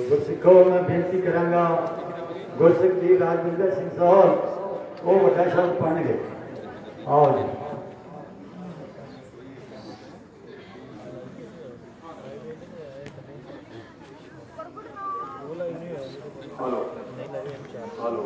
गुरसिखो मैं बेनती करांगा गुरसिख जी राजविंदर सिंह साहब वो वड्डा शब्द पढ़नगे। आओ जी। हेलो हेलो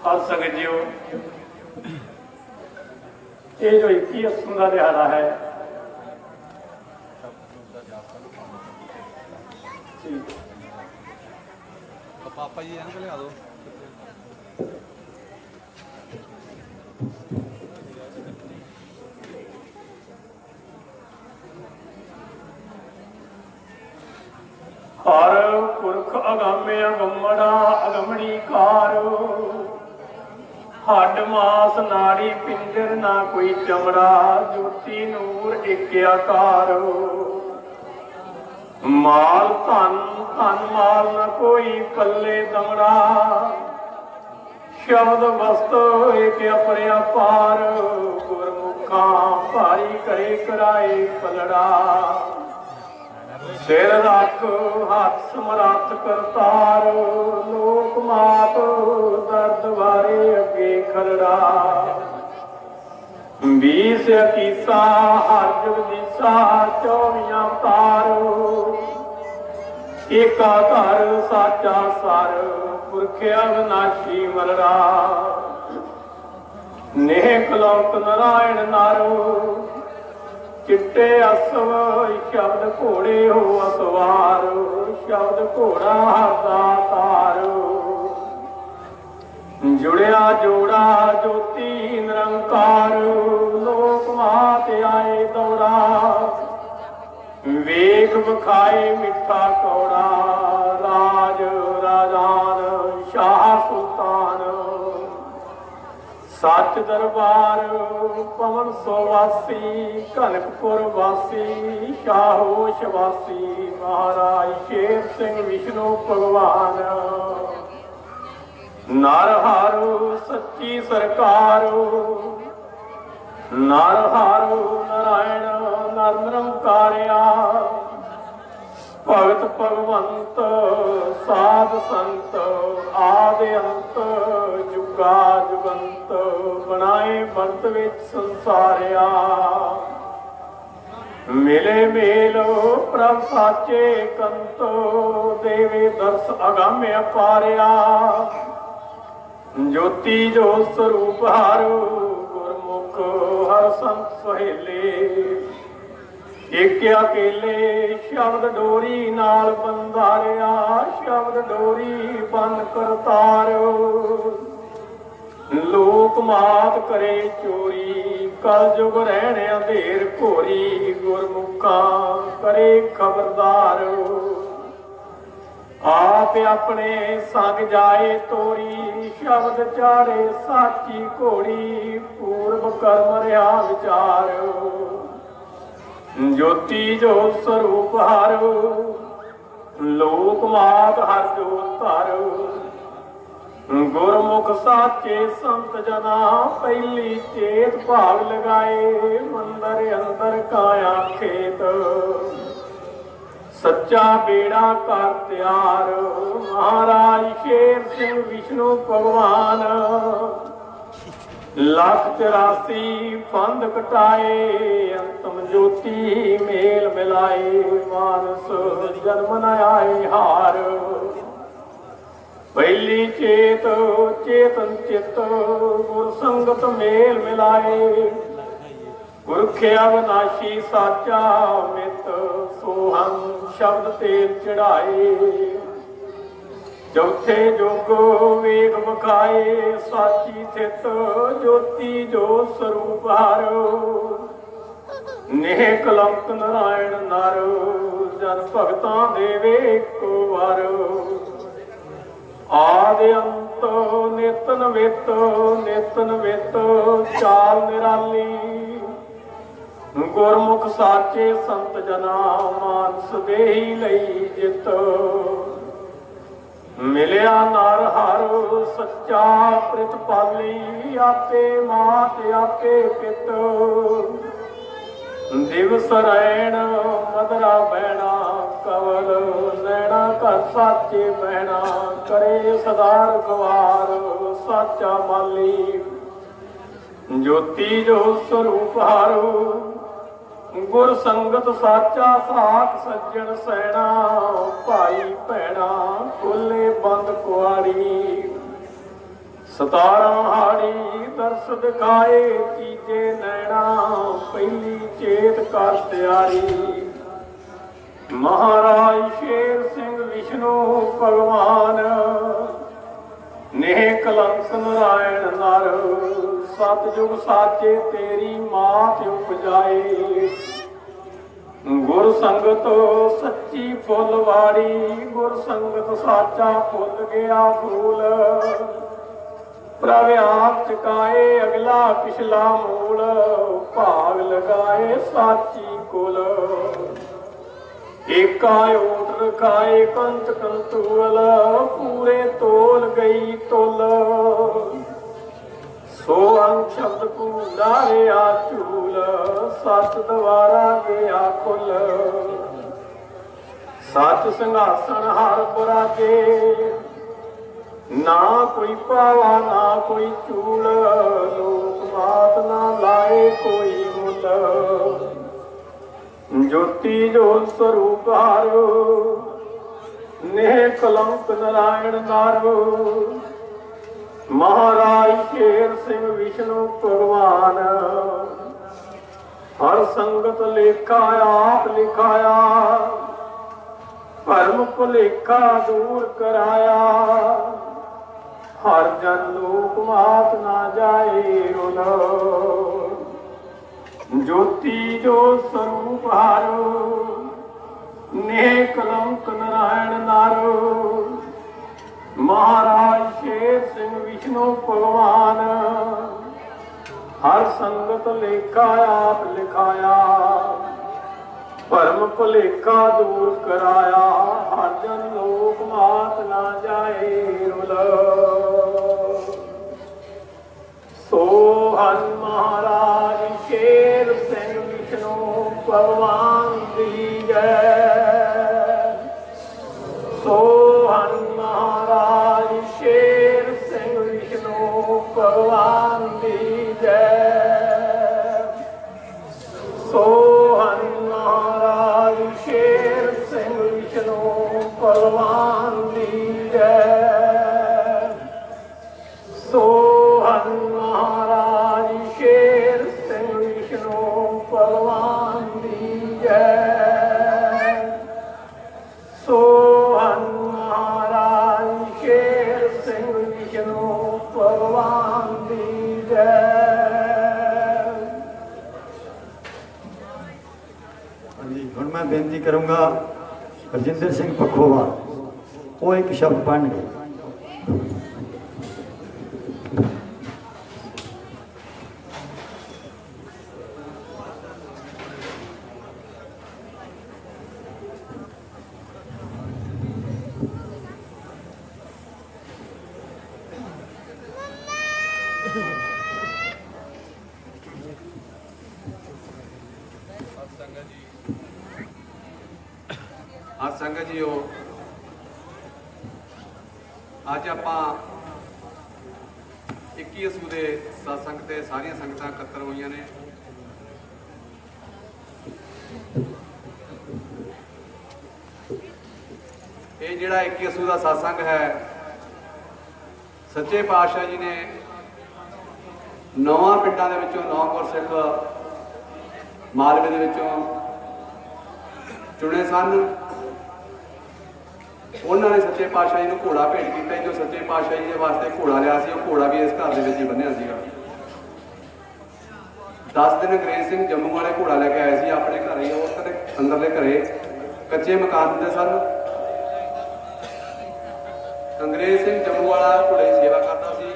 आज संगत जीओ ये जो 21 असों का दिहाड़ा है पापा जी इनको लिया दो। हर पुरख अगम्य अगमड़ा अगमड़ी कार हड मास नाड़ी पिंजर ना कोई चमड़ा ज्योति नूर एक आकार माल धन धन माल न कोई पल्ले दमड़ा शब्द वस्तु एक अपरिया पार गुरमुखा भारी करे कराए पलड़ा सिर रख हाथ समरथ करतार लोक मात दर्द वारे अगे खलड़ा 20 अकीसा हर जगदीसा 24 अवतार एका घर साचा सर पुरख अविनाशी मलड़ा नेह कलौक नारायण नारो चिट्टे असव शब्द घोड़े हो असवार शब्द घोड़ा हरदा तार जुड़िया जोड़ा ज्योति निरंकार लोक मात आए दौड़ा वेग बखाए मिठा कौड़ा राज राजान शाह सुल्तान सच दरबार पवन सोवासी कनकपुर वासी शाहोश वासी महाराज शेर सिंह विष्णु भगवान नरहारो सच्ची सरकार नरहारो नारायण नर निरंकारिया भगत भगवंत साध संत आदि अंत जुगा जुगंत बनाए भगत विच संसारिया मिले मेलो प्रभ साचे कंतो देवे दर्श अगाम्य पारिया ज्योति जो स्वरूप हारो गुरमुख हर संत सहेले एक अकेले शब्द डोरी नाल बंधारिया शब्द डोरी बन करतारो लोक मात करे चोरी कल जुग रहने अंधेर घोरी गुरमुखा करे खबरदार आप अपने संग जाए तोरी शब्द चारे साची घोड़ी पूर ਕਰਮ ਰਿਹਾ ਵਿਚਾਰ, ਜੋਤੀ ਜੋਤ ਸਰੂਪ ਹਰ, ਲੋਕ ਮਾਤ ਹਰ ਜੋਤ ਧਰ। ਗੁਰਮੁਖ ਸਾਚੇ ਸੰਤ ਜਨਾ, ਪਹਿਲੀ ਚੇਤ ਭਾਗ ਲਗਾਏ, ਮੰਦਰ ਅੰਦਰ ਕਾਇਆ ਖੇਤ। ਸੱਚਾ ਬੇੜਾ ਕਰ ਤਿਆਰ, ਮਹਾਰਾਜ ਸ਼ੇਰ ਸਿੰਘ ਵਿਸ਼ਨੂੰ ਭਗਵਾਨ। ਲੱਖ 84 ਫੰਦ ਕਟਾਏ, ਅੰਤਮ ਜੋਤੀ ਮੇਲ ਮਿਲਾਏ। ਮਾਨਸ ਜਨਮ ਨ ਆਏ ਹਾਰ, ਪਹਿਲੀ ਚੇਤ ਚੇਤਨ ਚਿੱਤ, ਗੁਰ ਸੰਗਤ ਮੇਲ ਮਿਲਾਏ। ਪੁਰਖ ਅਵਨਾਸ਼ੀ ਸਾਚਾ ਮਿੱਤ, ਸੋਹੰ ਸ਼ਬਦ ਤੇ ਚੜਾਏ। ਚੌਥੇ ਜੁਗ ਵੇਗ ਵਿਖਾਏ, ਸਾਚੀ ਥਿਤ ਜੋਤੀ ਜੋ ਸਰੂਪ ਹਰ। ਨੇਹ ਕਲੰਕ ਨਾਰਾਇਣ ਨਰ, ਜਨ ਭਗਤਾਂ ਦੇਵੇ ਇੱਕੋ ਵਾਰ। ਆਦਿ ਅੰਤ ਨਿਤਨ ਵਿਤ, ਨਿਤਨ ਵਿਤ ਚਾਲ ਨਿਰਾਲੀ। ਗੁਰਮੁਖ ਸਾਚੇ ਸੰਤ ਜਨਾ, ਮਾਨਸ ਦੇਹੀ ਲਈ ਜਿਤ। ਮਿਲਿਆ ਨਰ ਹਰ ਸੱਚਾ ਪ੍ਰਿਤਪਾਲੀ, ਆਪੇ ਮਾਤ ਆਪੇ ਪਿਤ। ਦਿਵਸ ਰੈਣ ਮਦਰਾ ਬਹਿਣਾ, ਕਵਲ ਨੈਣਾ ਘਰ ਸਾਚੇ ਬਹਿਣਾ। ਕਰੇ ਸਦਾ ਰਖਵਾਰ ਸਾਚਾ ਮਾਲੀ, ਜੋਤੀ ਜੋ ਸਰੂਪ ਹਰ। ਗੁਰ ਸੰਗਤ ਸਾਚਾ ਸਾਥ ਸੱਜਣ ਸੈਣਾ, ਭਾਈ ਭੈਣਾ ਖੋਲੇ ਬੰਦ ਕੁਆੜੀ। 17 ਹਾੜੀ ਦਰਸ ਦਿਖਾਏ, ਤੀਜੇ ਨੈਣਾ ਪਹਿਲੀ ਚੇਤ ਕਰ ਤਿਆਰੀ। ਮਹਾਰਾਜ ਸ਼ੇਰ ਸਿੰਘ ਵਿਸ਼ਨੂੰ ਭਗਵਾਨ, ਨੇਹ ਕਲੰਕ ਨਾਰਾਇਣ ਨਰ। ਸਤਿਯੁਗ ਸਾਚੇ ਤੇਰੀ ਮਾਤ ਉਪਜਾਏ, ਗੁਰ ਸੰਗਤ ਸੱਚੀ ਫੁੱਲ ਵਾੜੀ। ਗੁਰ ਸੰਗਤ ਸਾਚਾ ਫੁੱਲ ਗਿਆ ਫੂਲ, ਪ੍ਰਭ ਆਪ ਚਕਾਏ ਅਗਲਾ ਪਿਛਲਾ ਮੂਲ। ਭਾਗ ਲਗਾਏ ਸਾਚੀ ਕੁਲ, ਏਕਾ ਓਟ ਰਖਾਏ ਕੰਤ ਕੰਤੂਲ। ਪੂਰੇ ਤੋਲ ਗਈ ਤੁਲ, ਸੋ ਅੰਗ ਸ਼ਬਦ ਪੂਰਾ ਰਿਆ ਝੂਲ। ਸੱਚ ਦਵਾਰਾ ਗਿਆ ਖੁੱਲ, ਸੱਚ ਸਿੰਘਾਸਣ ਹਰ ਬਰਾਜੇ। ਨਾ ਕੋਈ ਪਾਵਾ ਨਾ ਕੋਈ ਚੂਲ, ਲੋਕ ਮਾਤ ਨਾ ਲਾਏ ਕੋਈ ਮੁੱਲ। ਜੋਤੀ ਜੋਤ ਸਰੂਪ ਹਰ, ਨੇਹ ਕਲੰਕ ਨਾਰਾਇਣ ਨਰ। ਮਹਾਰਾਜ ਸ਼ੇਰ ਸਿੰਘ ਵਿਸ਼ਨੂੰ ਭਗਵਾਨ, ਹਰ ਸੰਗਤ ਲੇਖਾ ਆਪ ਲਿਖਾਇਆ। ਭਰਮ ਭੁਲੇਖਾ ਦੂਰ ਕਰਾਇਆ, ਹਰ ਜਨ ਲੋਕ ਮਾਤ ਨਾ ਜਾਏ ਰੁਲ। ਜੋਤੀ ਜੋ ਸਰੂਪ ਹਰ, ਨੇਹ ਕਲੰਕ ਨਾਰਾਇਣ ਨਰ। ਮਹਾਰਾਜ ਸ਼ੇਰ ਸਿੰਘ ਵਿਸ਼ਨੂੰ ਭਗਵਾਨ, ਹਰ ਸੰਗਤ ਲੇਖਾ ਆਪ ਲਿਖਾਇਆ। ਭਰਮ ਭੁਲੇਖਾ ਦੂਰ ਕਰਾਇਆ, ਹਰ ਜਨ ਲੋਕ ਮਾਤ ਨਾ ਜਾਏ ਰੁਲ। ਸੋ ਹਨ ਮਹਾਰਾਜ ਸ਼ੇਰ ਸਿੰਘ ਵਿਸ਼ਨੂੰ ਭਗਵਾਨ ਦੀ ਜੈ। ਸੋ ਹਨ ਮਹਾਰਾਜ ਸ਼ੇਰ ਸਿੰਘ ਵਿਸ਼ਨੂੰ ਭਗਵਾਨ ਦੀ ਜੈ। ਸੋ ਹਨ ਮਹਾਰਾਜ ਸ਼ੇਰ ਸਿੰਘ ਵਿਸ਼ਨੂੰ ਭਗਵਾਨ ਦੀ ਜੈ। ਸੋ ਹਨ ਮਹਾਰਾਜ ਸ਼ੇਰ ਸਿੰਘ ਵਿਸ਼ਨੂੰ ਭਗਵਾਨ ਦੀ ਜੈ। ਸੋ ਹਨ ਮਹਾਰਾਜ ਸ਼ੇਰ ਸਿੰਘ ਵਿਸ਼ਨੂੰ ਭਗਵਾਨ ਦੀ ਜੈ। ਹਾਂਜੀ, ਹੁਣ ਮੈਂ ਬੇਨਤੀ ਕਰੂੰਗਾ ਰਜਿੰਦਰ ਸਿੰਘ ਪੱਖੋਵਾ, ਉਹ ਇੱਕ ਸ਼ਬਦ ਪੜ੍ਹਨਗੇ। ਸੰਗਤ ਜੀਓ, ਅੱਜ ਆਪਾਂ 21 ਅਸੂ ਦੇ ਸਤਸੰਗ ਤੇ ਸਾਰੀਆਂ ਸੰਗਤਾਂ ਇਕੱਤਰ ਹੋਈਆਂ ਨੇ। ਇਹ ਜਿਹੜਾ 21 ਅਸੂ ਦਾ ਸਤਸੰਗ ਹੈ, ਸੱਚੇ ਪਾਤਸ਼ਾਹ ਜੀ ਨੇ 9 ਪਿੰਡਾਂ ਦੇ ਵਿੱਚੋਂ 9 ਗੁਰਸਿੱਖ ਮਾਲਵੇ ਦੇ ਵਿੱਚੋਂ ਚੁਣੇ ਸਨ। ਉਹਨਾਂ ਨੇ ਸੱਚੇ ਪਾਤਸ਼ਾਹ ਜੀ ਨੂੰ ਘੋੜਾ ਭੇਟ ਕੀਤਾ। ਜੋ ਸੱਚੇ ਪਾਤਸ਼ਾਹ ਜੀ ਦੇ ਵਾਸਤੇ ਘੋੜਾ ਲਿਆ ਸੀ, ਉਹ ਘੋੜਾ ਵੀ ਇਸ ਘਰ ਦੇ ਵਿੱਚ ਹੀ ਬੰਨਿਆ ਸੀਗਾ। 10 ਦਿਨ ਅੰਗਰੇਜ਼ ਸਿੰਘ ਜੰਮੂ ਵਾਲੇ ਘੋੜਾ ਲੈ ਕੇ ਆਏ ਸੀ ਆਪਣੇ ਘਰੇ। ਉਹ ਤੇ ਅੰਦਰਲੇ ਘਰੇ ਕੱਚੇ ਮਕਾਨ ਹੁੰਦੇ ਸਨ। ਅੰਗਰੇਜ਼ ਸਿੰਘ ਜੰਮੂ ਵਾਲਾ ਘੋੜੇ ਦੀ ਸੇਵਾ ਕਰਦਾ ਸੀ।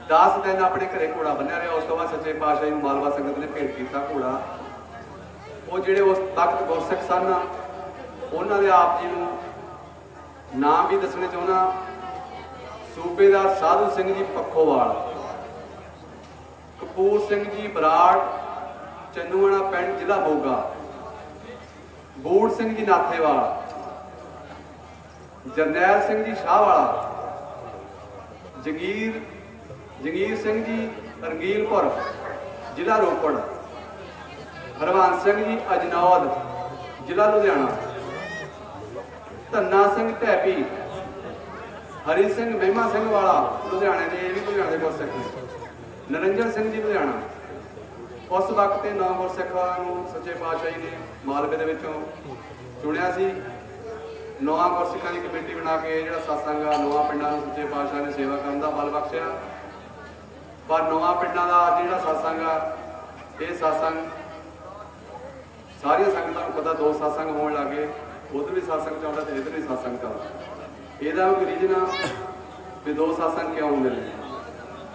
10 ਦਿਨ ਆਪਣੇ ਘਰੇ ਘੋੜਾ ਬੰਨਿਆ ਰਿਹਾ। ਉਸ ਤੋਂ ਬਾਅਦ ਸੱਚੇ ਪਾਤਸ਼ਾਹ ਜੀ ਨੂੰ ਮਾਲਵਾ ਸੰਗਤ ਨੇ ਭੇਟ ਕੀਤਾ ਘੋੜਾ। ਉਹ ਜਿਹੜੇ ਉਸ ਤਖਤ ਗੁਰਸਿੱਖ ਸਨ, ਉਹਨਾਂ ਦੇ ਆਪ ਜੀ ਨੂੰ ਨਾਮ ਵੀ ਦੱਸਣੇ ਚਾਹੁੰਦਾ। ਸੂਬੇਦਾਰ ਸਾਧੂ ਸਿੰਘ ਜੀ ਪੱਖੋਵਾਲ, ਕਪੂਰ ਸਿੰਘ ਜੀ ਬਰਾੜ, ਚੰਨੂਆਣਾ ਪਿੰਡ ਜ਼ਿਲ੍ਹਾ ਮੋਗਾ, ਬੂੜ ਸਿੰਘ ਜੀ ਨਾਥੇਵਾਲ, ਜਰਨੈਲ ਸਿੰਘ ਜੀ ਸ਼ਾਹਵਾਲਾ, ਜਗੀਰ ਸਿੰਘ ਜੀ ਰੰਗੀਲਪੁਰ ਜ਼ਿਲ੍ਹਾ ਰੋਪੜ, ਹਰਵੰਸ ਸਿੰਘ ਜੀ ਅਜਨੌਦ ਜ਼ਿਲ੍ਹਾ ਲੁਧਿਆਣਾ, ਧੰਨਾ ਸਿੰਘ ਢੈਪੀ, ਹਰੀ ਸਿੰਘ ਮਹਿਮਾ ਸਿੰਘ ਵਾਲਾ ਲੁਧਿਆਣੇ ਦੇ, ਇਹ ਵੀ ਲੁਧਿਆਣੇ ਦੇ ਗੁਰਸਿੱਖ ਨੇ, ਨਰਿੰਜਨ ਸਿੰਘ ਜੀ ਲੁਧਿਆਣਾ। ਉਸ ਵਕਤ ਤੇ 9 ਗੁਰਸਿੱਖਾਂ ਨੂੰ ਸੱਚੇ ਪਾਤਸ਼ਾਹ ਜੀ ਨੇ ਮਾਲਵੇ ਦੇ ਵਿੱਚੋਂ ਚੁਣਿਆ ਸੀ। 9 ਗੁਰਸਿੱਖਾਂ ਦੀ ਕਮੇਟੀ ਬਣਾ ਕੇ ਜਿਹੜਾ ਸਤਸੰਗ ਆ 9 ਪਿੰਡਾਂ ਨੂੰ ਸੱਚੇ ਪਾਤਸ਼ਾਹ ਨੇ ਸੇਵਾ ਕਰਨ ਦਾ ਬਲ ਬਖਸ਼ਿਆ। ਪਰ 9 ਪਿੰਡਾਂ ਦਾ ਜਿਹੜਾ ਸਤਸੰਗ ਆ, ਇਹ ਸਤਸੰਗ ਸਾਰੀਆਂ ਸੰਗਤਾਂ ਨੂੰ ਪਤਾ 2 ਸਤਸੰਗ ਹੋਣ ਲੱਗੇ। ਉਧਰ ਵੀ ਸਤਸੰਗ ਚੱਲਦਾ ਤੇ ਇੱਧਰ ਵੀ ਸਤਸੰਗ ਚੱਲਦਾ। ਇਹਦਾ ਵੀ ਰੀਜਨ ਆ ਵੀ 2 ਸਤਸੰਗ ਕਿਉਂ ਹੁੰਦੇ ਨੇ।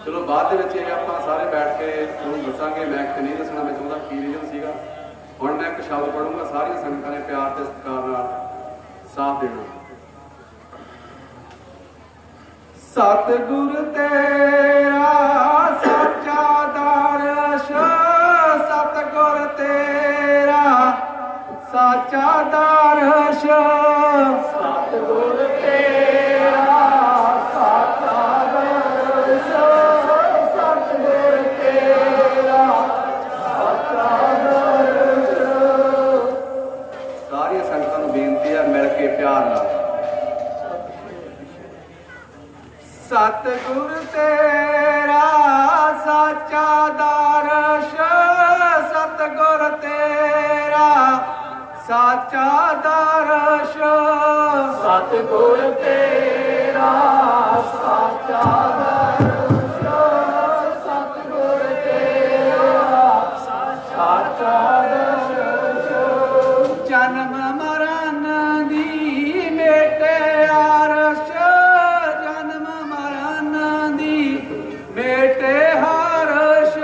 ਚਲੋ ਬਾਅਦ ਦੇ ਵਿੱਚ ਇਹ ਆਪਾਂ ਸਾਰੇ ਬੈਠ ਕੇ ਤੁਹਾਨੂੰ ਦੱਸਾਂਗੇ। ਮੈਂ ਇੱਕ ਨਹੀਂ ਦੱਸਣਾ ਮੈਂ ਚਾਹੁੰਦਾ ਕੀ ਰੀਜਨ ਸੀਗਾ। ਹੁਣ ਮੈਂ ਇੱਕ ਸ਼ਬਦ ਪੜੂੰਗਾ, ਸਾਰੀਆਂ ਸੰਗਤਾਂ ਨੇ ਪਿਆਰ ਤੇ ਸਤਿਕਾਰ ਨਾਲ ਸਾਥ ਦੇਣਾ। ਸਤਿਗੁਰ ਤੇਰਾ ਸੱਚਾ ਦਰਸ਼, ਸਤਿਗੁਰ ਤੇਰਾ ਸਾਚਾ ਦਰਸ਼, ਸਤਿਗੁਰ ਤੇਰਾ ਸਾਚਾ ਦਰਸ਼, ਸਤਿਗੁਰ ਤੇਰਾ ਸਾਚਾ ਦਰਸ਼। ਸਾਰੀਆਂ ਸੰਗਤਾਂ ਨੂੰ ਬੇਨਤੀ ਹੈ ਮਿਲ ਕੇ ਪਿਆਰ ਨਾਲ। ਸਤਿਗੁਰ ਤੇਰਾ ਸਾਚਾ ਦਰਸ਼, ਸਤਿਗੁਰ ਤੇਰਾ ਸਾਚਾ ਦਰਸ਼, ਸਤਿਗੁਰ ਤੇਰਾ ਸਾਚਾ ਦਰਸ਼, ਸਤਿਗੁਰ ਤੇਰਾ ਸਾਚਾ ਦਰਸ਼। ਜਨਮ ਮਰਨ ਦੀ ਮੇਟੇ ਅਰਸ਼, ਜਨਮ ਮਰਨ ਦੀ ਮੇਟੇ ਹਰਸ਼,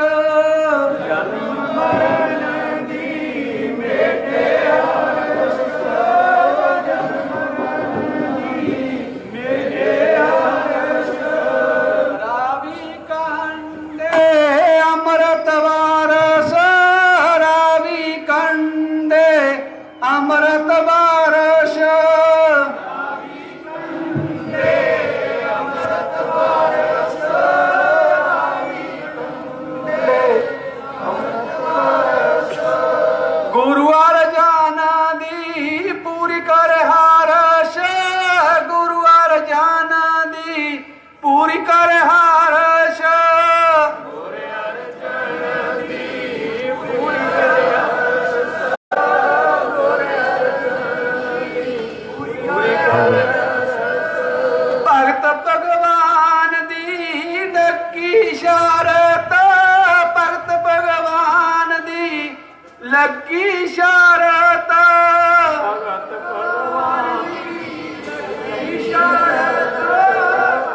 ਜਨਮ ਮਰਨ ਦੀ ਮੇਟੇ ਹਰਸ਼, ਜਨਮ ਮਰਨ ਦੀ ਮੇਟੇ ਹਰਸ਼। ਰਾਵੀ ਕੰਡੇ ਅੰਮ੍ਰਿਤ ਵਾਰਸ, ਰਾਵੀ ਕੰਡੇ ਅੰਮ੍ਰਿਤ ਵਾਰਸ, ਰਾਵੀ ਕੰਡੇ ਅੰਮ੍ਰਿਤ ਵਾਰਸ, ਰਾਵੀ ਕੰਡੇ ਅੰਮ੍ਰਿਤ ਵਾਰਸ। ਗੁਰੂ ਅਰਜਨ ਦੀ ਪੂਰੀ ਕਰ ਹਰਸ਼, ਗੁਰੂ ਅਰਜਨ ਦੀ ਪੂਰੀ ਕਰ ਹਰਸ਼, ਗੁਰੂ ਅਰਜਨ ਦੀ ਪੂਰੀ ਕਰ ਹਰਸ਼, ਗੁਰੂ ਅਰਜਨ ਦੀ ਪੂਰੀ ਕਰ ਹਰਸ਼। ਭਗਤ ਭਗਵਾਨ ਦੀ ਲੱਗੀ ਸ਼ਰਤ, ਭਗਤ ਭਗਵਾਨ ਦੀ ਲੱਗੀ ਸ਼ਰਤ, ਭਗਤ ਭਗਵਾਨ ਦੀ ਲੱਗੀ ਸ਼ਰਤ,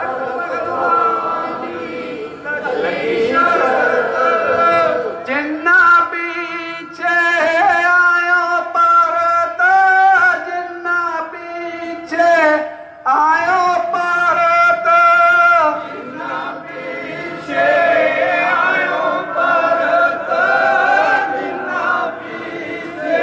ਭਗਤ ਭਗਵਾਨ ਦੀ ਲੱਗੀ ਸ਼ਰਤ। ਜਿੰਨਾ ਪਿੱਛੇ ਆਇਓ ਭਾਰਤ, ਜਿੰਨਾ ਪਿੱਛੇ ਆਇਓ ਭਾਰਤ, ਜਿੰਨਾ ਪਿੱਛੇ ਆਇਓ ਭਾਰਤ, ਜਿੰਨਾ ਪਿੱਛੇ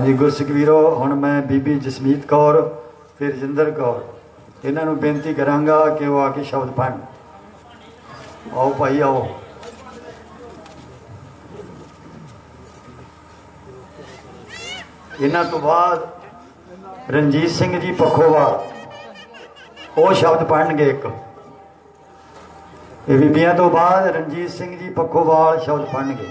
जी गुरसिख वीरो हुण मैं बीबी जसमीत कौर फिर रजिंदर कौर इन्हां नूं बेनती करांगा कि वो आके शब्द पढ़न। आओ भाई आओ। इन्हां तो बाद रणजीत सिंह जी पखोवाल वो शब्द पढ़नगे एक। बीबियां तो बाद रणजीत सिंह जी पखोवाल शब्द पढ़नगे।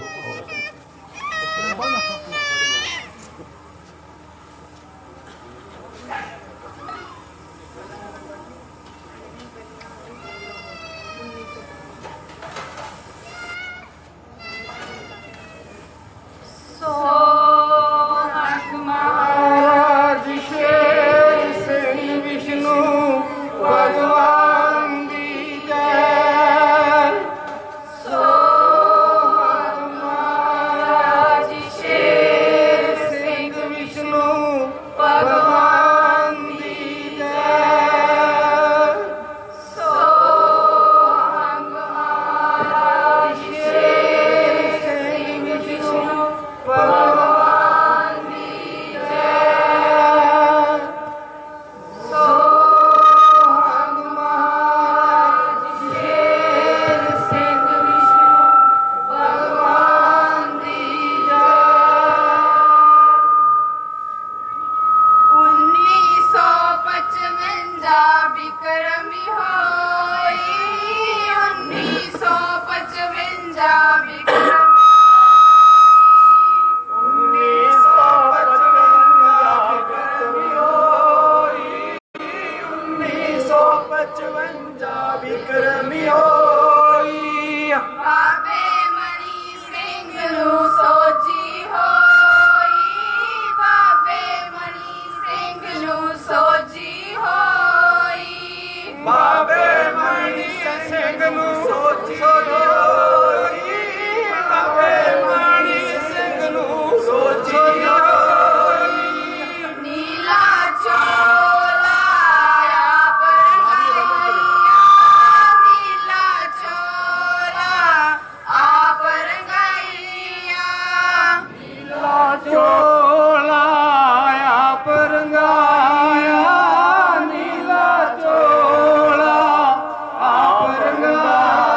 नीला चोला आप रंगाया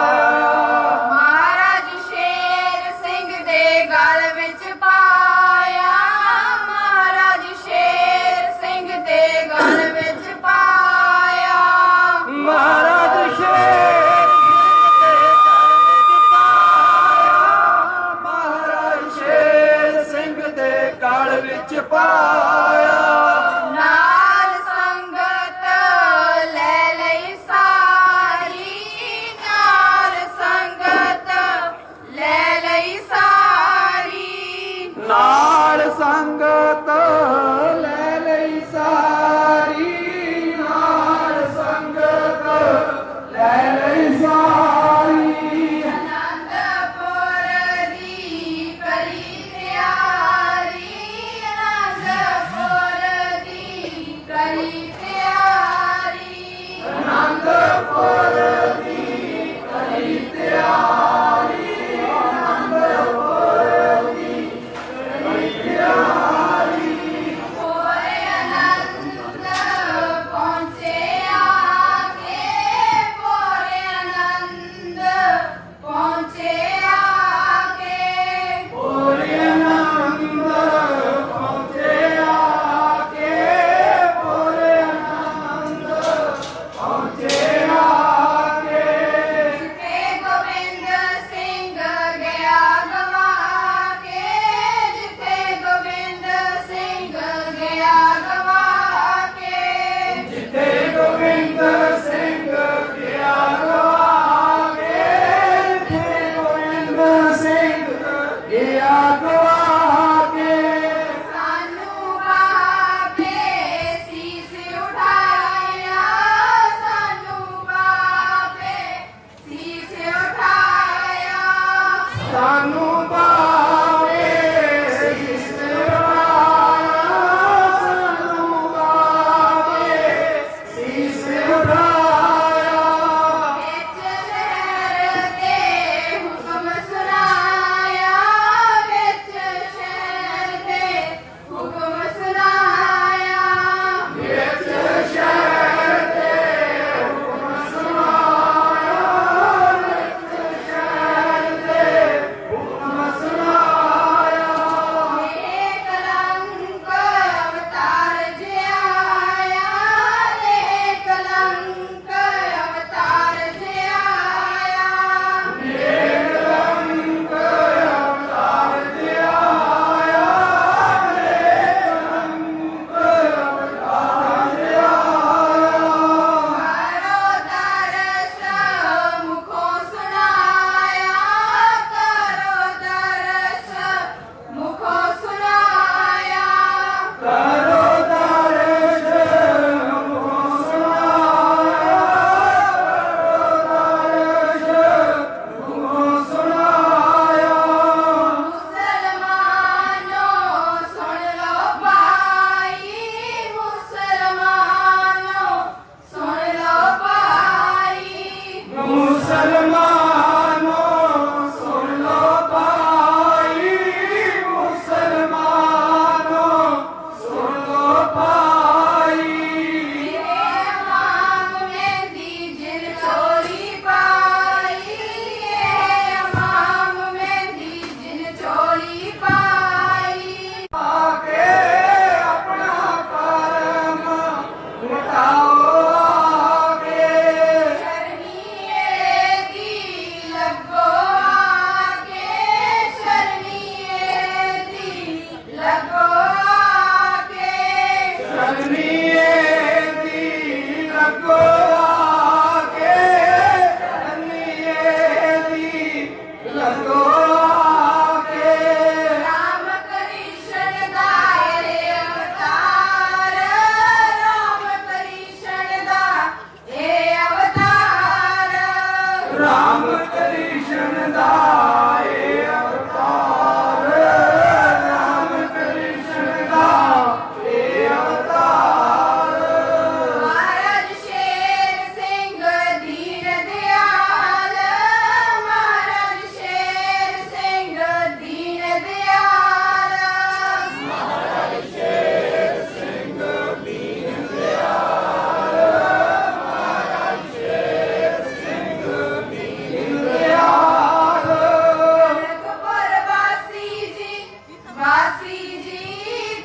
राम कृष्ण दाए अवतार राम कृष्ण दाए अवतार महाराज शेर सिंह दीन दयाल महाराज शेर सिंह दीन दयाल महाराज शेर सिंह दीन दयाल महाराज शेर सिंह दीन दयाल कनकपुर वासी जी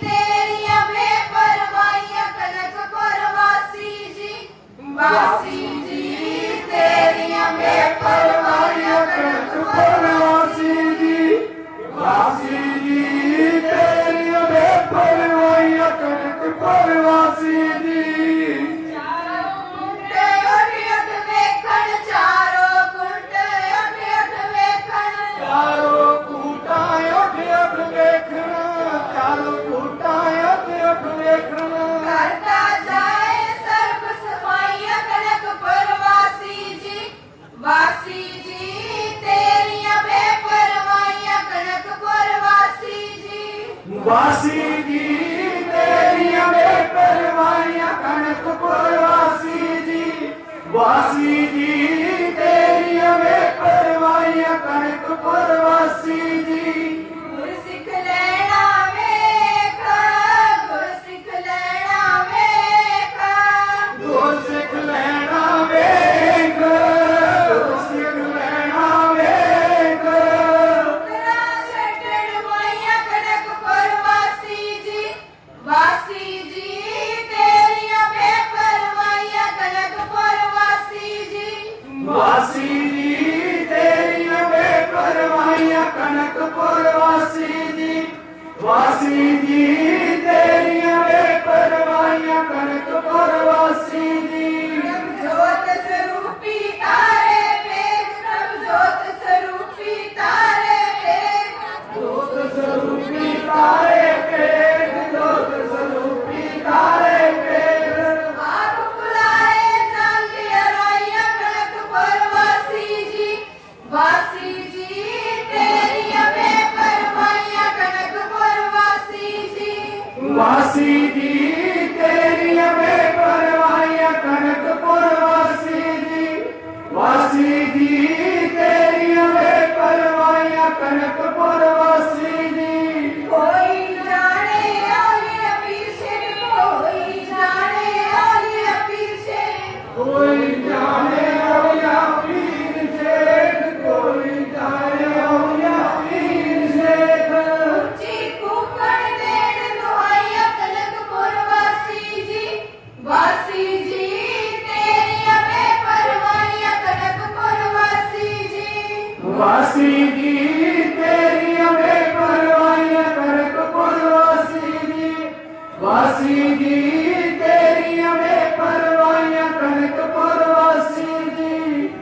तेरियां बेपरवाहियां कनकपुर वासी जी तेरियां बेपरवाहियां कनकपुर वासी जी तेरी बेपरवाहियां कनकपुर वासी जी कुंटे उठ वेखण चारों कुंटे उठ वेखण चारों कूटा उठ वेखण चारों कूटा उठ वेखण करता जाए सर्व सफाइयां कनकपुर वासी जी तेरियां बेपरवाहियां कनकपुर वासी जी तेरी बेपरवाहियां कनकपुर वासी जी वासी जी तेरी बेपरवाहियां कनकपुर वासी जी गुरसिख लेना वेख गुरसिख लेना वेख गुरसिख लेना वेख गुरसिख लेना वेख तेरा छटड़ माइया कनकपुर वासी जी तेरियां बेपरवाहियां कनकपुर वासी वासी जी तेरी बेपरवाहियां कनकपुर वासी जी वासी जी तेरी बेपरवाहियां कनकपुर वासी जी जोत स्वरूपी तारे वेद प्रभ जोत स्वरूपी तारे वेद जोत स्वरूपी तारे पेट जोत स्वरूपी तारे पेट आप बुलाए चांदी अराइया कनकपुर वासी जी तेरियां बेपरवाहियां कनकपुर वासी जी तेरी बेपरवाहियां कनकपुर वासी जी तेरी बेपरवाहियां कनकपुर वासी जी कोई जाने आलिया पीछे कोई जाने आलिया पीछे कोई जाने या पीर शेख कोई जाने या पीर शेख ऊंची कुकड़ देन दुआइया कनकपुर वासी जी तेरियां बेपरवाहियां कनकपुर वासी जी तेरी बेपरवाहियां कनकपुर वासी जी तेरी बेपरवाहियां कनकपुर वासी जी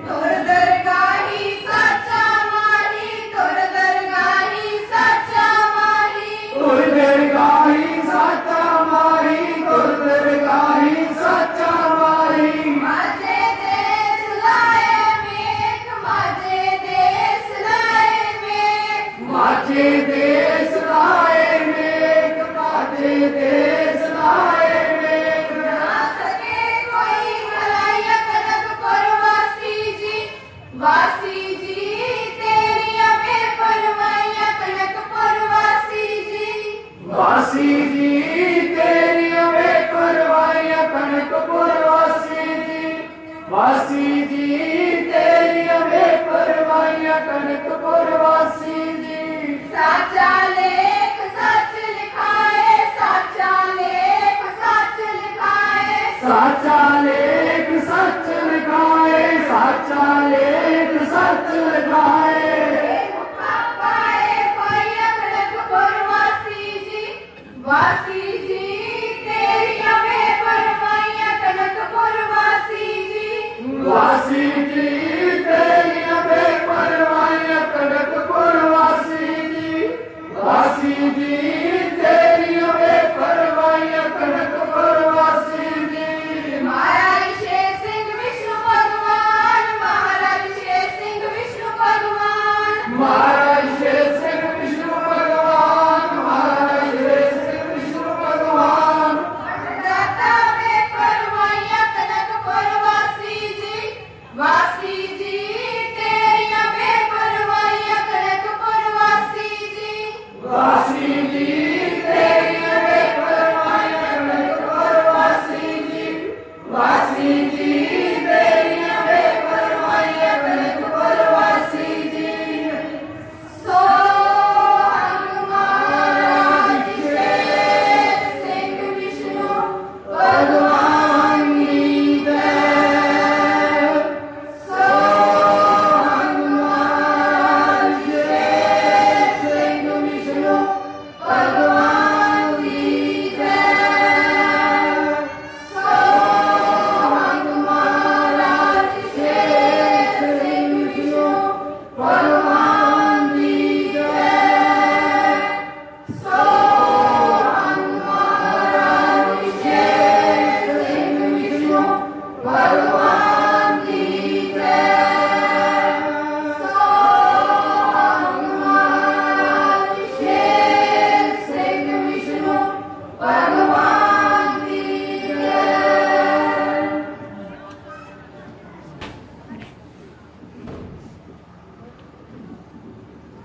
तुर दरगाही साचा मारी तुर दरगाही साचा मारी तुर दरगाही साचा मारी तुर दरगाही साचा मारी माजे देश लाए मेघ माजे देश लाए मेघ माझे देश लाए मेघ माझे देश लाए मेघ ना सके कोई भलाइया कनकपुर वासी जी तेरियां बेपरवाहियां कनकपुर वासी जी तेरी बेपरवाहियां कनकपुर वासी जी तेरी बेपरवाहियां कनकपुर वासी जी साचा लेख सच लिखाए साचा लेख सच लिखाए साचा लेख सच लिखाए साचा लेख सच लिखाए पाए पाया कनकपुर वासी जी तेरियां बेपरवाहियां कनकपुर वासी जी तेरी बेपरवाहियां कनकपुर वासी जी तेरी बेपरवाहियां कनकपुर वासी जी महाराज शेर सिंह विष्णु भगवान महाराज शेर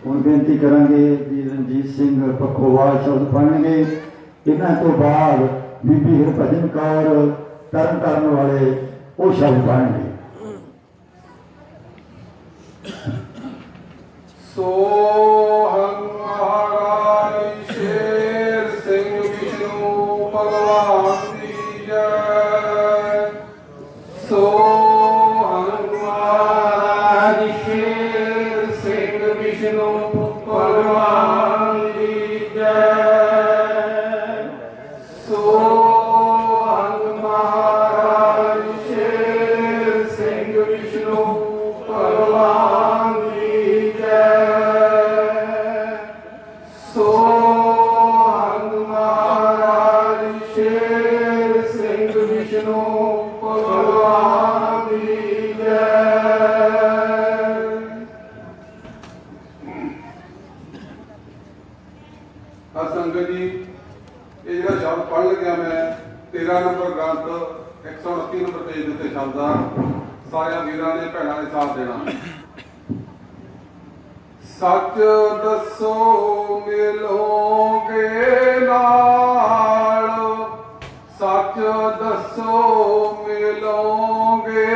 ਹੁਣ ਬੇਨਤੀ ਕਰਾਂਗੇ ਵੀ ਰਣਜੀਤ ਸਿੰਘ ਪੱਖੋਵਾਲ ਸ਼ਬਦ ਪੜ੍ਹਨਗੇ। ਇਹਨਾਂ ਤੋਂ ਬਾਅਦ ਬੀਬੀ ਹਰਭਜਨ ਕੌਰ ਤਰਨ ਤਾਰਨ ਵਾਲੇ ਉਹ ਸ਼ਬਦ ਪੜ੍ਹਨਗੇ। सोहं महाराज शेर सिंह विष्णु भगवान की जय। सोहं महाराज शेर सिंह विष्णु भगवान की जय। सोहं महाराज शेर सिंह विष्णु भगवान की जय। सोहं महाराज शेर सिंह विष्णु भगवान की जय। संगत जी ये जो शब्द पढ़ लग्या मैं 13 नंबर ग्रंथ 129 नंबर पेज उत्ते शब्द आ सारे वीरां ने भैणां ने साथ देना। सच दसो मिलोगे नाल, सच दसो मिलोगे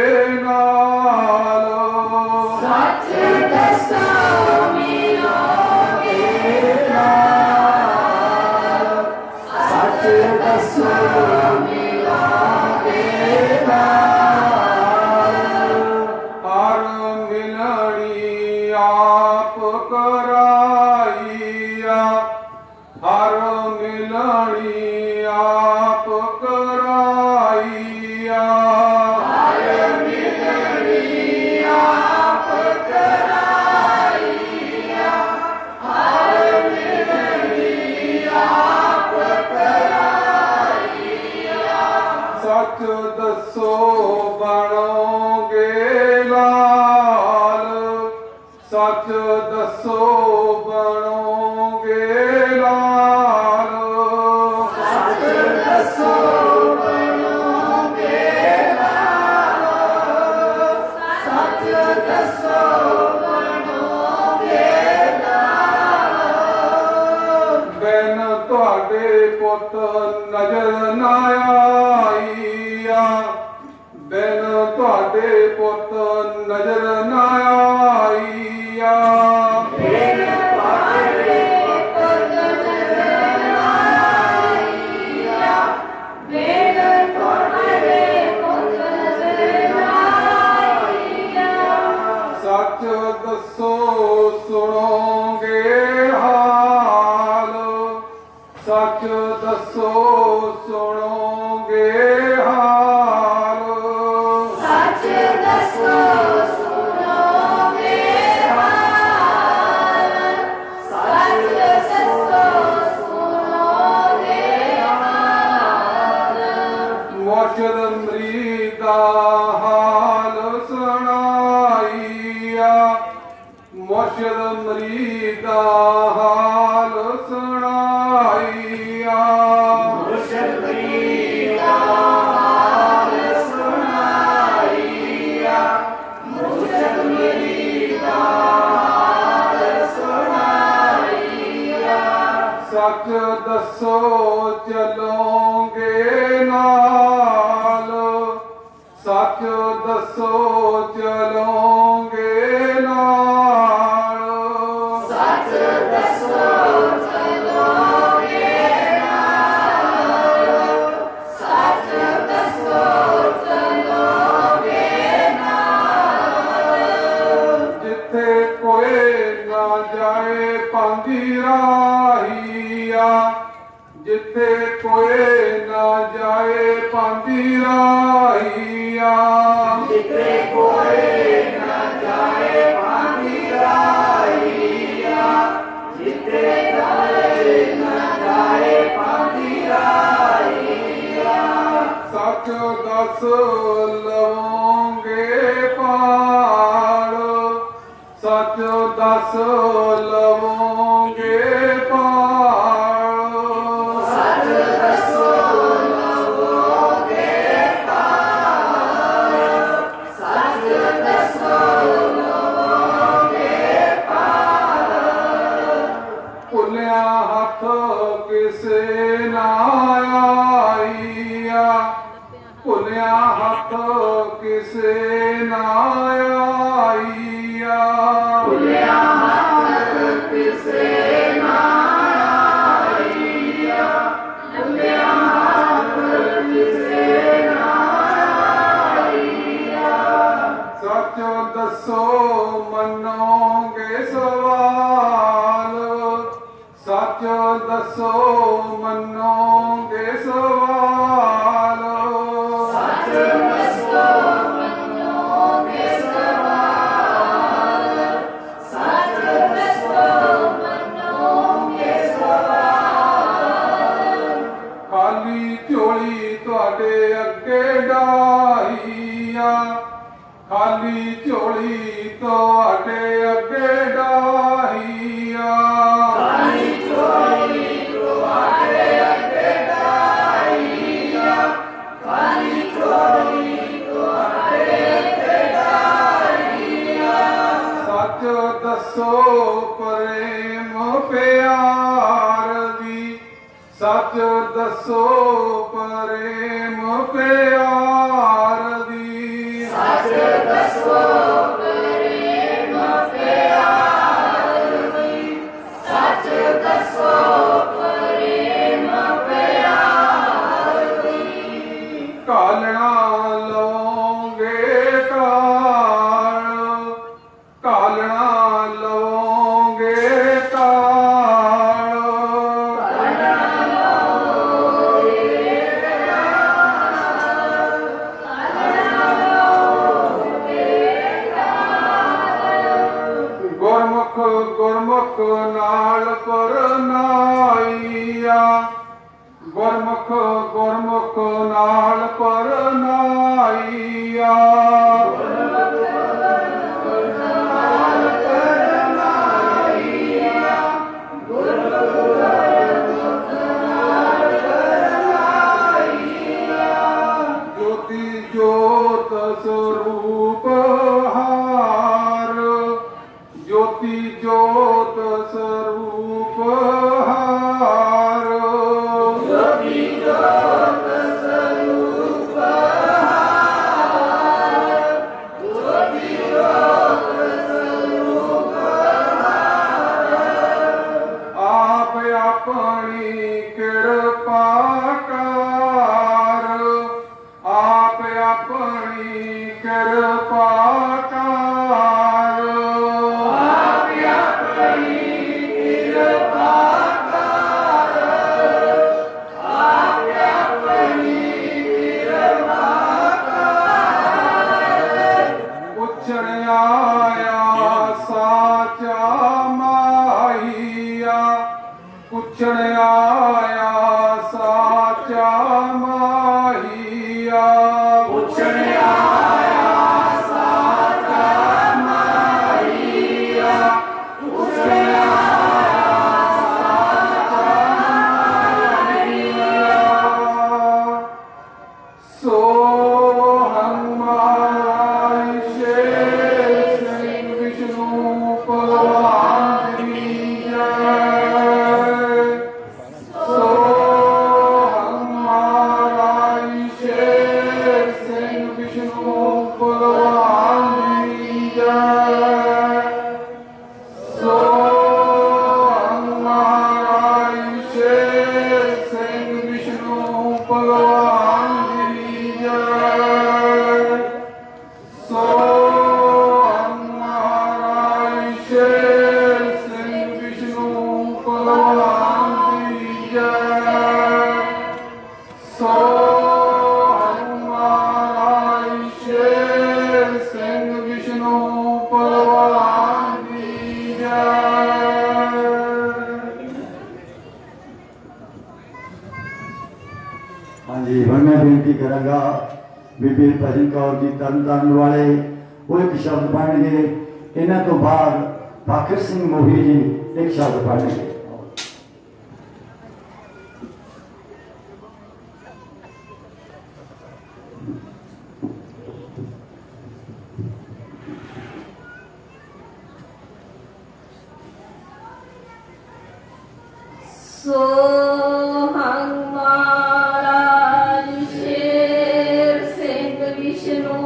नाल। सच दसो मिलोगे नाल, सच दसो मिलोगे नाल। हर मिलनी आप कराइया, हर मिलनी आप कराइया। हर मिलनी आप कराइया, हर मिलनी आप कराइया। सच दसो बनोगे लाल, सच दसो बनोगे लाल। सच दसो बनोगे लाल, सच दसो बनोगे लाल। बिन तुहाडे पुत नजर ना आईया, बिन तुहाडे पुत नजर ना आईया। बिन तुहाडे पुत नजर ना आईया, बिन तुहाडे पुत नजर ना आईया। सच दसो सुनोगे हाल, सच दसो सुनोगे हाल। सच दसो सुनोगे हाल, सच दसो सुनोगे हाल। मुर्शद मरीदा हाल सुनाइया, मुर्शद मरीदा हाल सुनाइया। मुर्शद मरीदा हाल सुनाइया, मुर्शद मरीदा हाल सुनाइया। सच दसो चलोगे नाल, सच दसो चलोगे नाल। सच दसो चलोगे नाल, सच दसो चलोगे नाल। जिथे कोई ना जाए पांदी राहिया, जिथे कोई ना जाए पांदी राहिया। जिथे कोई न जाए पानी राहिया, जिथे कोई न जाए पानी राहिया। सच दस लवोगे पाल, सच दस लवोगे पाल। सच दसो लवोगे पाल, सच दसो लवोगे पाल। किसे ना आईया खुलिया हाथ किसे ना आईया खुलिया हाथ किसे ना आईया सच दसो मनोगे सवाल सच दसो मनोगे सवाल सच दसो मनोगे सवाल सच दसो मनोगे सवाल खाली झोली तुहाडे अगे डाईया खाली झोली तुहाडे अगे डाईया खाली झोली तुहाडे अगे डाईया खाली झोली तुहाडे अगे डाईया सच दसो प्रेम प्यार दी सच दसो प्रेम प्यार दी सच दसो प्रेम प्यार दी सच दसो प्रेम प्यार दी कालना लवोगे काल कालना लवोगे काल गुरमुख गुरमुख नाल परनाईया गुरमुख गुरमुख नाल परनाईया ज्योति ज्योत स्वरूप हार ज्योति ज्योत स्वरूप हार ज्योति ज्योत स्वरूप हार ज्योति ज्योत स्वरूप आप अपनी कृपा कर आप अपनी कृपा कर आप अपनी कृपा कर आप अपनी कृपा कर पुछण आया साचा माहिया पुछण आया साचा माहिया पूछण आया साचा माहिया पूछण आया साचा माहिया सो हनुमान शेष विष्णु भगवान की जय सो हनुमान शेष विष्णु भगवान की जय सो हनुमान शेष विष्णु भगवान की जय सो हनुमान शेष विष्णु भगवान की जय सो हनुमान शेष विष्णु भगवान की जय। हाँ जी हम मैं बेनती करांगा बीबी भजन कौर जी तरन वाले वो एक शब्द पढ़ेंगे इन्हों तो बाद भाखर सिंह मोही जी एक शब्द पढ़ेंगे। सोहं महाराज शेर सिंह विष्णु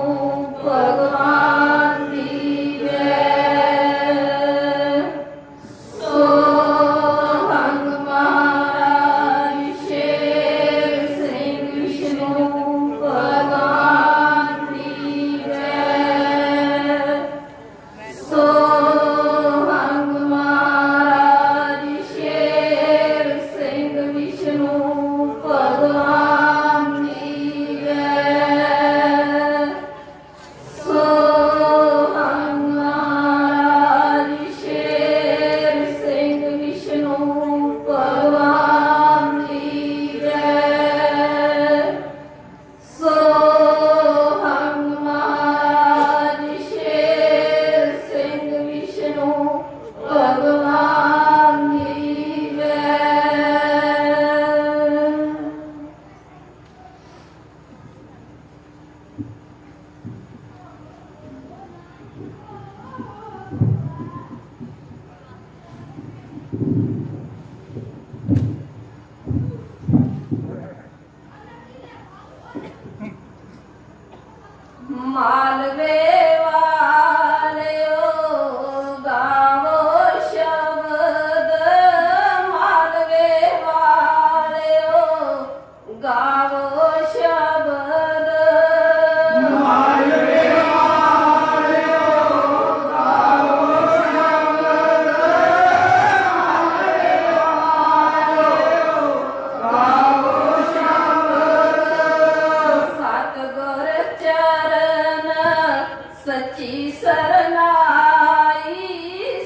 सची सरनाई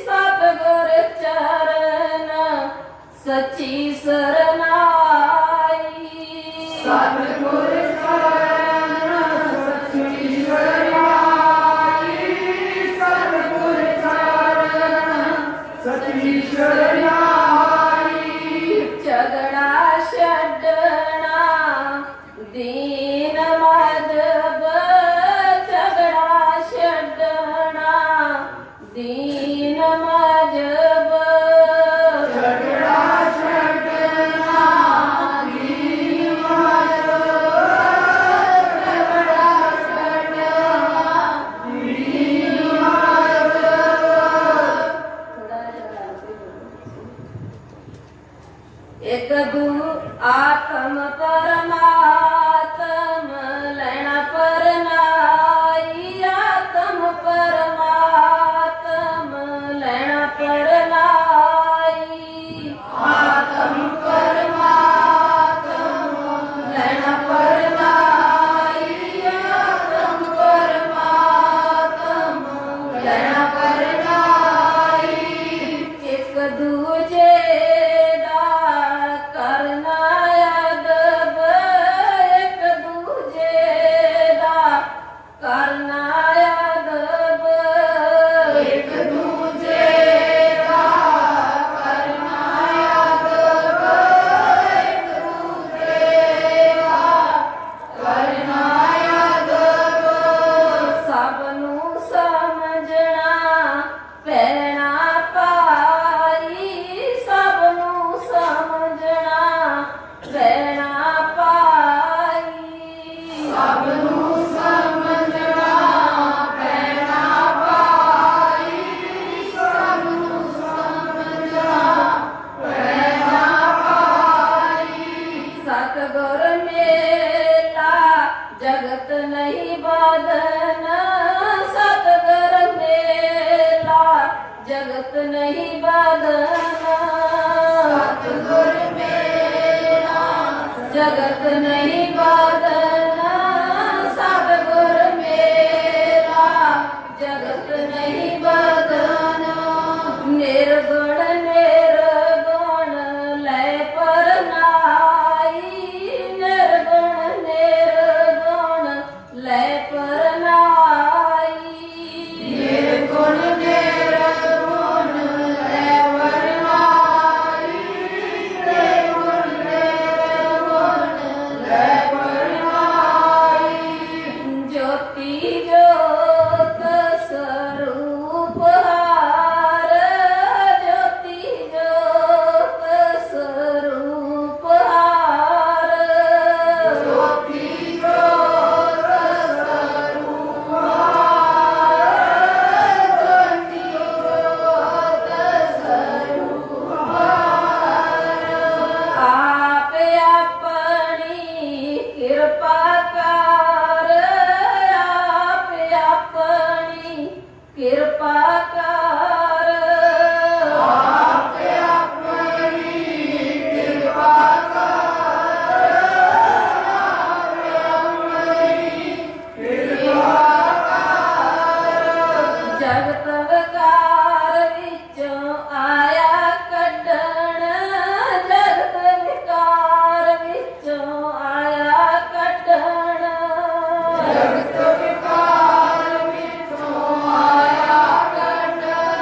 सतगुर चरण सची सरनाई सतगुर चरण सची शरणाई सतगुर चरण सची शरणाई झगड़ा छड्डना दीन मजहब झगड़ा छड्डना दीन मजहब झगड़ा छड्डना दीन मजहब झगड़ा छड्डना दीन मजहब एक दू आत्म परमात्म लेना परनाई आत्म परमात्म लेना परनाई आत्म परमात्म लेना परनाई आत्म परमात्म लेना परनाई एक दूजे दा करना अदब एक दूजे दा करना अदब एक दूजे का करना अदब एक दूजे का करना अदब सब नू समझना पैना पाई सब नू समझना पैना पाई सब नू समझना पैना पाई सब नू समझना पैना पाई सतगुर मेला जगत नहीं बदना सतगुर मेला जगत नहीं बदना सतगुर मेरा जगत नहीं बदना सतगुर मेला जगत नहीं बदना निर्गुण निर्गुण लय परनाई निर्गुण निर्गुण लय परनाई निर्गुण निर्गुण लय परनाई निर्गुण निर्गुण लय परनाई ज्योति ज्योत स्वरूप हार ज्योति ज्योत स्वरूप हार ज्योति ज्योत स्वरूप ज्योति ज्योत स्वरूप आप अपनी कृपा कर आप अपनी कृपा कर आप अपनी कृपा जगत विकार विचों आया कड्डण जगत विकार विचों आया कड्डण जगत विकार विचों आया कड्डण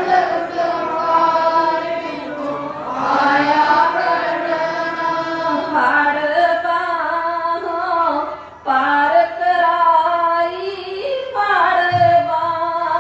जगत विकार विचों आया कड्डण फाड़ बाहों पार कराई फाड़ बाहों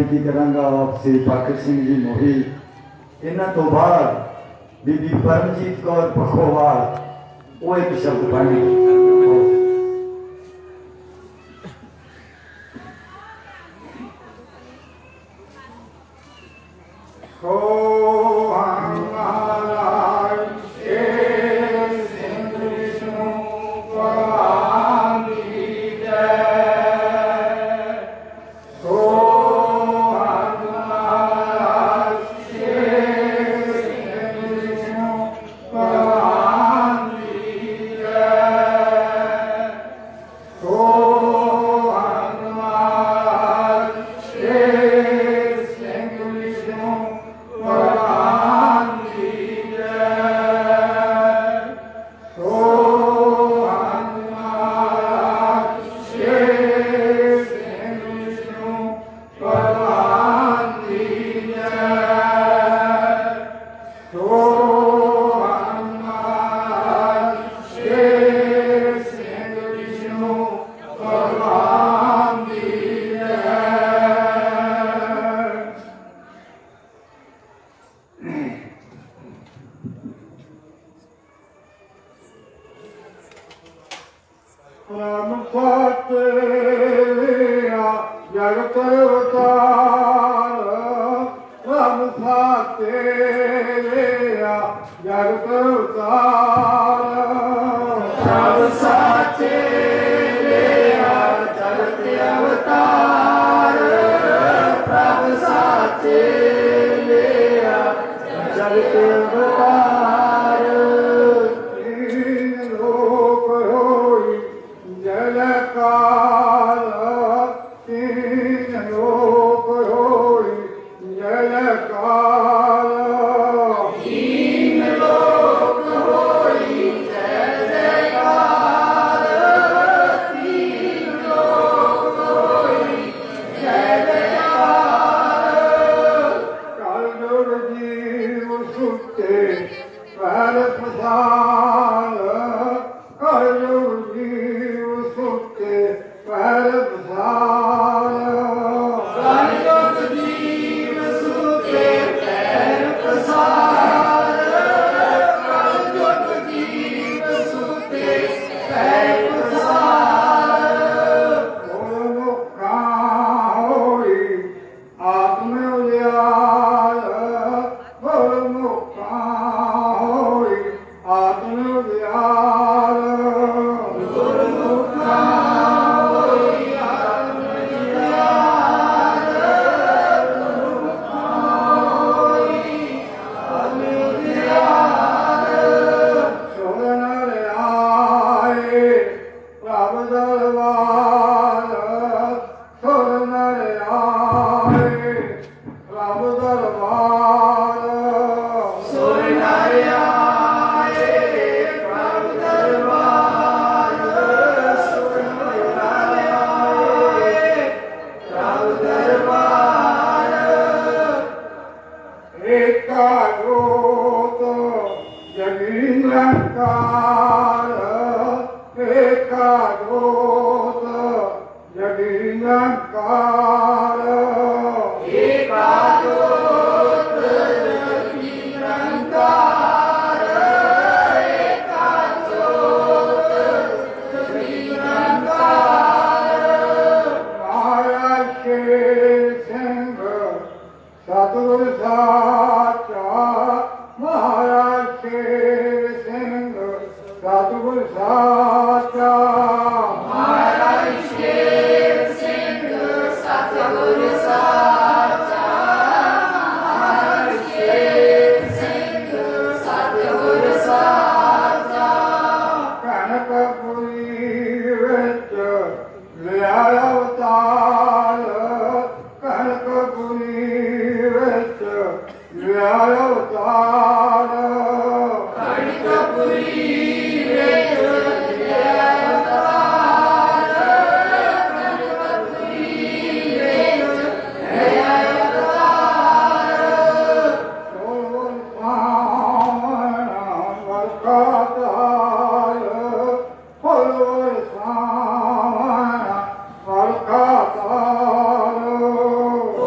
ਬੇਨਤੀ ਕਰਾਂਗਾ ਸ੍ਰੀ ਪਾਕਰ ਸਿੰਘ ਜੀ ਮੋਹੀ, ਇਹਨਾਂ ਤੋਂ ਬਾਅਦ ਬੀਬੀ ਪਰਮਜੀਤ ਕੌਰ ਪਖੋਵਾਲ, ਉਹ ਇੱਕ ਸ਼ਬਦ ਪੜ੍ਹਨਗੇ।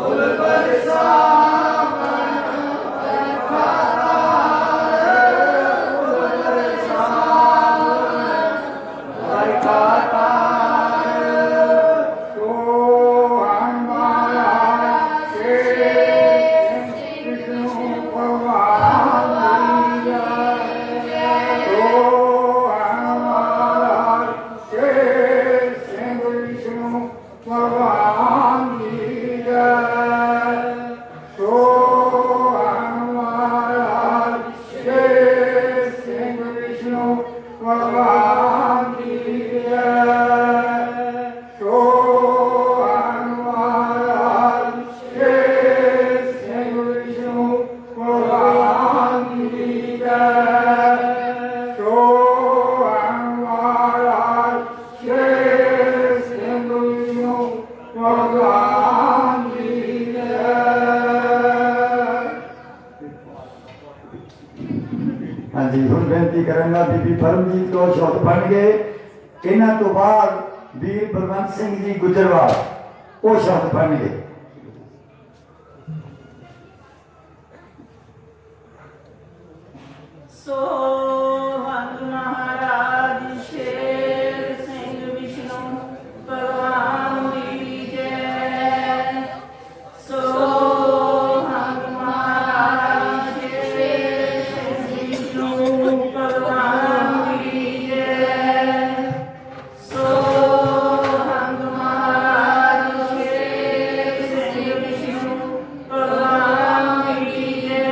Holy हाँ जी हुण बेनती करांगा बीबी परमजीत कौर शब्द पढ़नगे इन्हां तो बाद वीर बलवंत सिंह जी गुजरवाल वो शब्द पढ़नगे। सो हंस महाराज शेर सिंह विष्णु भगवान की जय। सो हंस महाराज शेर सिंह विष्णु भगवान की जय। सो हंस महाराज शेर सिंह विष्णु भगवान की जय।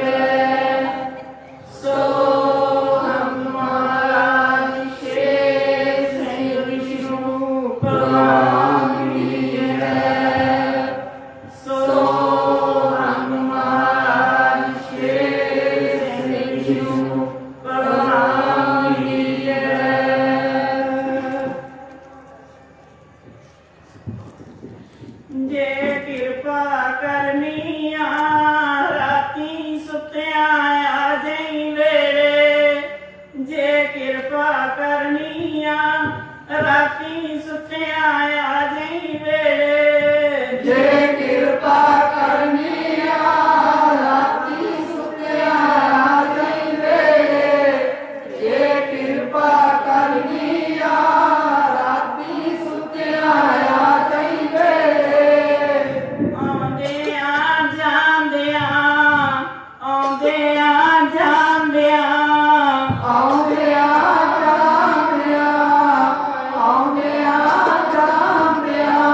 सो हम महाराज शेर सिंह विष्णु भगवान की जय। सो हम महाराज शेर सिंह विष्णु भगवान की जय। जे कृपा करनिया राती सुत्या आ जाई वेले। जे कृपा करनिया राती सुत्या आ जाई वेले। जे कृपा करनिया राती सुत्या आ जाई वेले। जे कृपा करनिया राती सुत्या आ जाई वेले। आਉਂਦਿਆਂ ਜਾਂਦਿਆਂ ਆਉਂਦਿਆਂ ਜਾਂਦਿਆਂ ਆਉਂਦਿਆਂ ਜਾਂਦਿਆਂ ਆਉਂਦਿਆਂ ਜਾਂਦਿਆਂ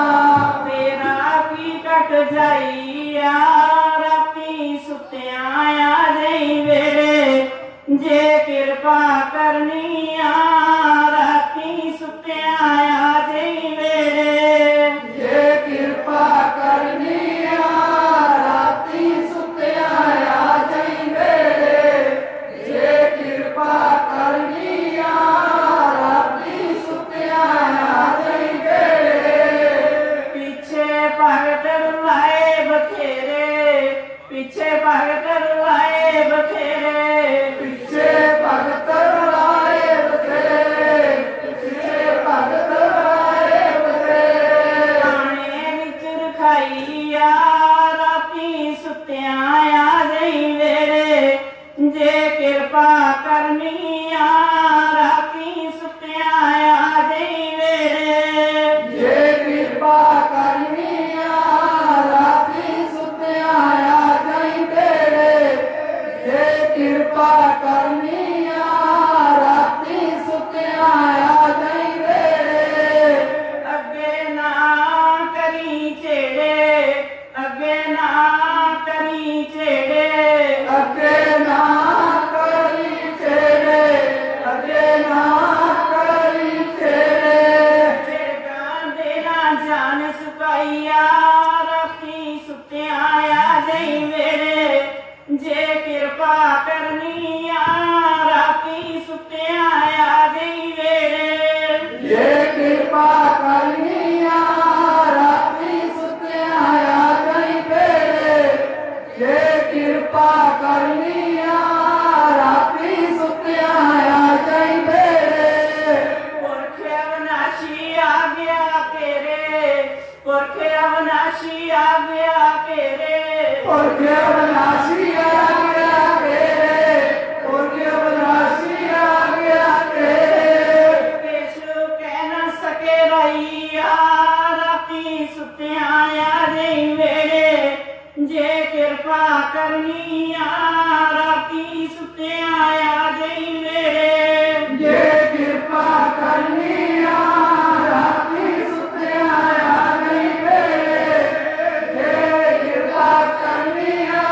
ਤੇਰਾ ਕੀ ਕੱਟ ਜਾਈਆ ਰਾਤੀ ਸੁੱਤਿਆਂ ਆ ਜਾਈ ਵੇਲੇ। ਜੇ ਕਿਰਪਾ ਕਰਨੀ ਆ ਰਾਤੀ ਸੁੱਤਿਆਂ ਆ ਜਾਈ ਵੇਲੇ। ਜੇ ਕਿਰਪਾ ਕਰਨੀਆ ਰਾਤੀ ਸੁੱਤਿਆ ਆ ਜਾਈ ਵੇਲੇ। ਜੇ ਕਿਰਪਾ ਕਰਨੀਆ ਰਾਤੀ ਸੁੱਤਿਆ ਆ ਜਾਈ ਵੇਲੇ। ਪਿੱਛੇ ਭਗਤ ਲਾਏ ਬਥੇਰੇ ਪਿੱਛੇ ਭਗਤ ਲਾਏ ਬਥੇਰੇ। ਪਿੱਛੇ ਭਗਤ ਲਾਏ ਬਥੇਰੇ। ਪਿੱਛੇ ਭਗਤ ਲਾਏ ਬਥੇਰੇ। ਆਣੇ ਵਿੱਚ ਰਖਾਈਆ ਰਾਤੀ ਸੁੱਤਿਆਂ ਆ ਜਾਈ ਵੇਲੇ। ਜੇ ਕਿਰਪਾ ਕਰਨੀ ਆ ਰਾਤੀ ਸੁੱਤਿਆਂ ਆ ਜਾਈ ਵੇਲੇ। ਜੇ ਕਿਰਪਾ ਕਰਨੀਆ ਰਾਤੀ ਸੁੱਤਿਆ ਆ ਜਾਈ ਵੇਲੇ। ਜੇ ਕਿਰਪਾ ਕਰਨੀਆ ਰਾਤੀ ਸੁੱਤਿਆ ਆ ਜਾਈ ਵੇਲੇ। ਅੱਗੇ ਨਾ ਕਰੀ ਝੇੜੇ ਅੱਗੇ ਨਾ ਕਰੀ ਝੇੜੇ। ਅੱਗੇ ਨਾ ਕਰੀ ਤੇਰੇ। ਅੱਗੇ ਨਾ ਕਰੀ ਤੇਰੇ। ਝਿੜਕਾਂ ਦੇ ਨਾ ਜਾਨ ਸੁਕਾਈਆ ਰਾਤੀ ਸੁੱਤਿਆਂ ਆ ਜਾਈ ਵੇਲੇ। ਜੇ ਕਿਰਪਾ ਕਰਨੀ ਆ ਰਾਤੀ ਸੁੱਤਿਆਂ ਆ ਜਾਈ ਵੇਲੇ। ਜੇ ਕਿਰਪਾ ਕਰਨੀਆ ਰਾਤੀ ਸੁੱਤਿਆ ਆ ਜਾਈ ਵੇਲੇ। ਜੇ ਕਿਰਪਾ ਕਰਨੀਆ ਰਾਤੀ ਸੁੱਤਿਆ ਆ ਜਾਈ ਵੇਲੇ। ਪੁਰਖ ਅਵਨਾਸ਼ੀ ਆ ਗਿਆ ਤੇਰੇ ਪੁਰਖ ਅਵਨਾਸ਼ੀ ਆ ਗਿਆ ਤੇਰੇ। ਪੁਰਖ ਅਵਨਾਸ਼ੀ ਆ ਗਿਆ ਤੇਰੇ। ਪੁਰਖ ਅਵਨਾਸ਼ੀ ਆ ਗਿਆ ਤੇਰੇ। ਪੇਸ਼ੂ ਕਹਿ ਨਾ ਸਕੇ ਰਈਆ ਰਾਤੀ ਸੁੱਤਿਆਂ ਆ ਜਾਈ ਵੇਲੇ। ਜੇ ਕਿਰਪਾ ਕਰਨੀ ਆ ਰਾਤੀ ਸੁੱਤਿਆਂ ਆ ਜਾਈ ਵੇਲੇ। ਜੇ ਕਿਰਪਾ ਕਰਨੀਆ ਰਾਤੀ ਸੁੱਤਿਆ ਆ ਜਾਈ ਵੇਲੇ। ਜੇ ਕਿਰਪਾ ਕਰਨੀਆ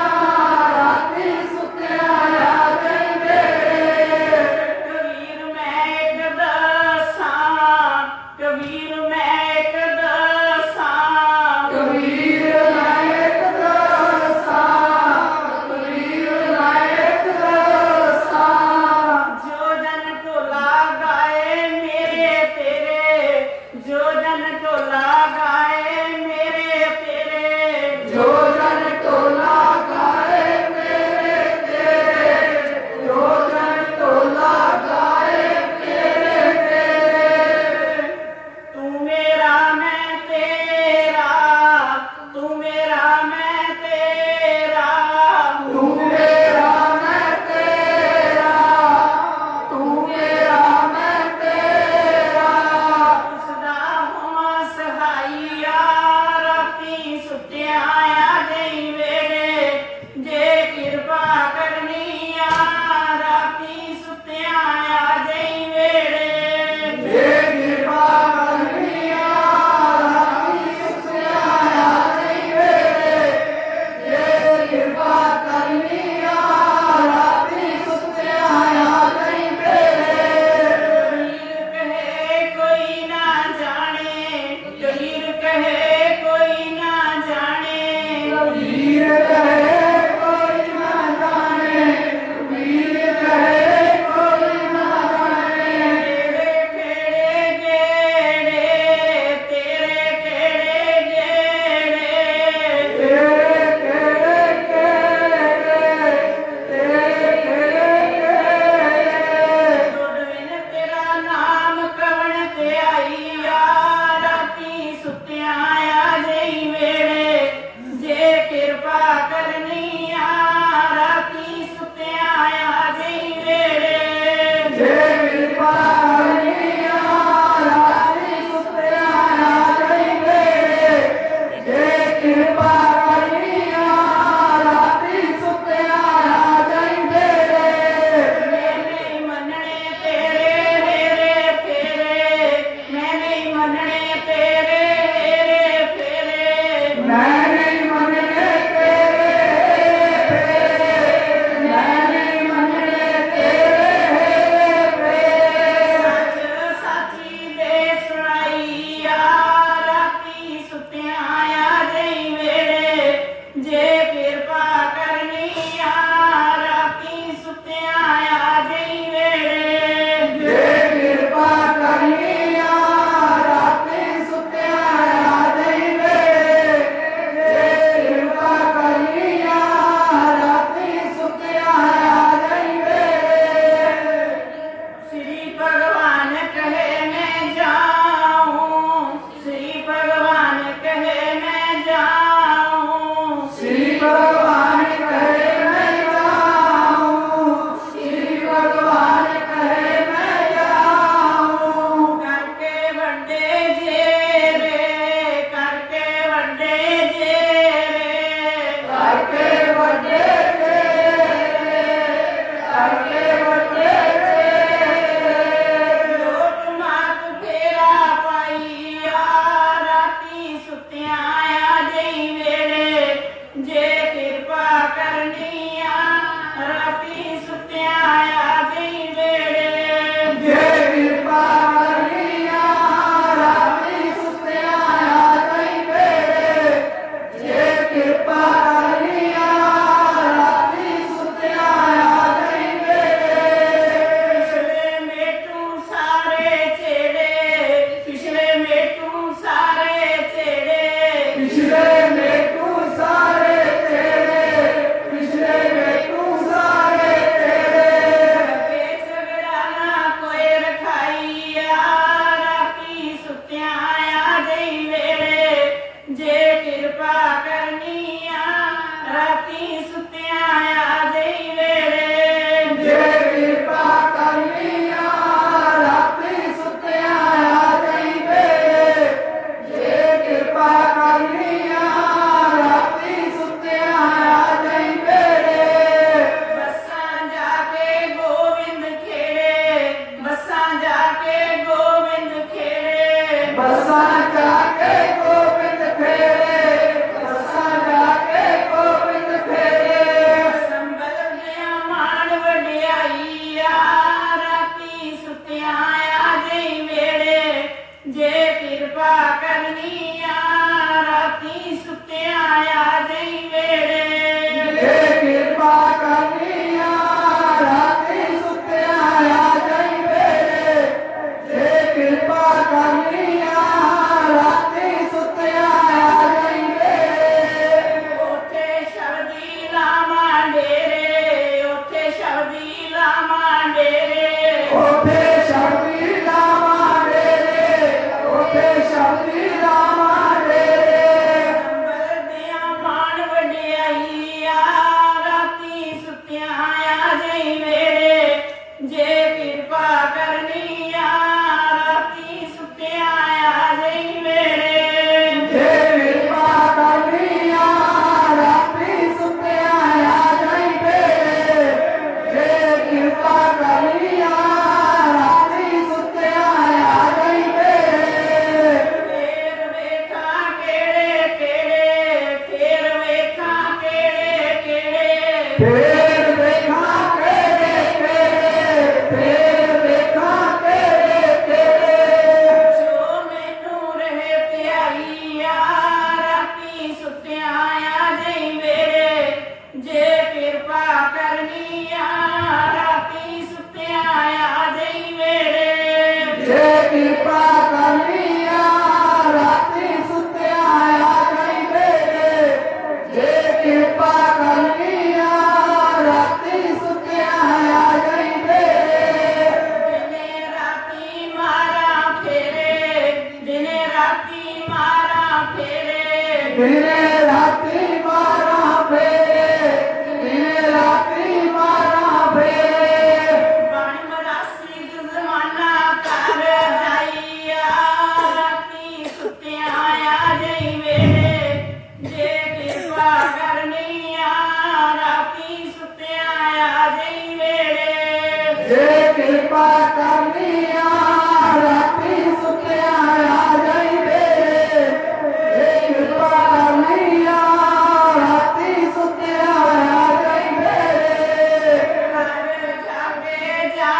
ਰਾਤੀ ਸੁੱਤਿਆ ਆ ਜਾਈ ਵੇਲੇ। ਕਬੀਰ ਮੈਂ ਇੱਕ ਦੱਸਾਂ ਕਬੀਰ ਮੈਂ ਇੱਕ ਦੱਸਾਂ। ਕਬੀਰ ਨਾਇਕ ਦਾਸਾ। ਕਬੀਰ ਨਾਇਕ ਦਾਸਾ। ਜੋ ਜਨ ਢੋਲਾ ਗਾਏ ਮੇਰੇ ਕਿਰਪਾ ਕਰਨੀ ਆ ਰਾਤੀ ਸੁੱਤਿਆਂ ਆ ਜਾਈ ਵੇੜੇ ਜੇ ਕਿਰਪਾ ਕਰਨੀ ਆ ਰਾਤੀ ਸੁੱਤਿਆਂ ਆ ਜਾਈ ਵੇੜੇ ਜੇ ਕਿਰਪਾ ਕਰਨੀ ਆ ਰਾਤੀ ਸੁੱਤਿਆਂ ਆ ਜਾਈ ਵੇੜੇ ਕਬੀਰ ਕਹੇ ਕੋਈ ਨਾ ਜਾਣੇ ਕਬੀਰ ਕਹੇ ਕੋਈ ਨਾ ਜਾਣੇ ਕਬੀਰ ਕਹੇ ਕੋਈ ਨਾ ਜਾਣੇ ਕਰਨੀਆ ਰਾਤੀ ਸੁੱਤਿਆਂ ਆ ਜਾਈ ਵੇੜੇ ਜੇ ਕਿਰਪਾ ਕਰਨੀ ਆ ਰਾਤੀ ਸੁੱਤਿਆਂ ਆ ਜਾਈ ਵੇੜੇ ਜੇ ਕਿਰਪਾ ਕਰਨੀ ਆ ਰਾਤੀ ਸੁੱਤਿਆਂ ਆ ਜਾਈ ਵੇੜੇ ਦਿਨੇ ਰਾਤੀ ਮਾਰਾ ਫੇਰੇ ਦਿਨੇ ਰਾਤੀ ਮਾਰਾ ਫੇਰੇ ਦਿਨੇ ਰਾਤੀ ਮਾਰਾਂ ਫੇਰੇ ਦਿਨੇ ਰਾਤੀ ਮਾਰਾਂ ਫੇਰੇ ਬਣ ਮਰਾਸੀ ਜ਼ਮਾਨਾ ਕਰ ਜਾਈਆ ਰਾਤੀ ਸੁੱਤਿਆਂ ਆ ਜਾਈ ਵੇੜੇ ਜੇ ਕਿਰਪਾ ਕਰਨੀ ਆ ਰਾਤੀ ਸੁੱਤਿਆਂ ਆ ਜਾਈ ਵੇੜੇ ਜੇ ਕਿਰਪਾ ਕਰਨੀ ਆ ਰਾਤੀ ਸੁੱਤਿਆਂ ਆ ਜਾਈ ਵੇੜੇ ਜੇ ਕਿਰਪਾ ਕਰਨੀ ਆ ਰਾਤੀ ਸੁੱਤਿਆਂ ਆ ਜਾਈ ਵੇੜੇ ਘਰ ਜਾ ਕੇ ਜਾ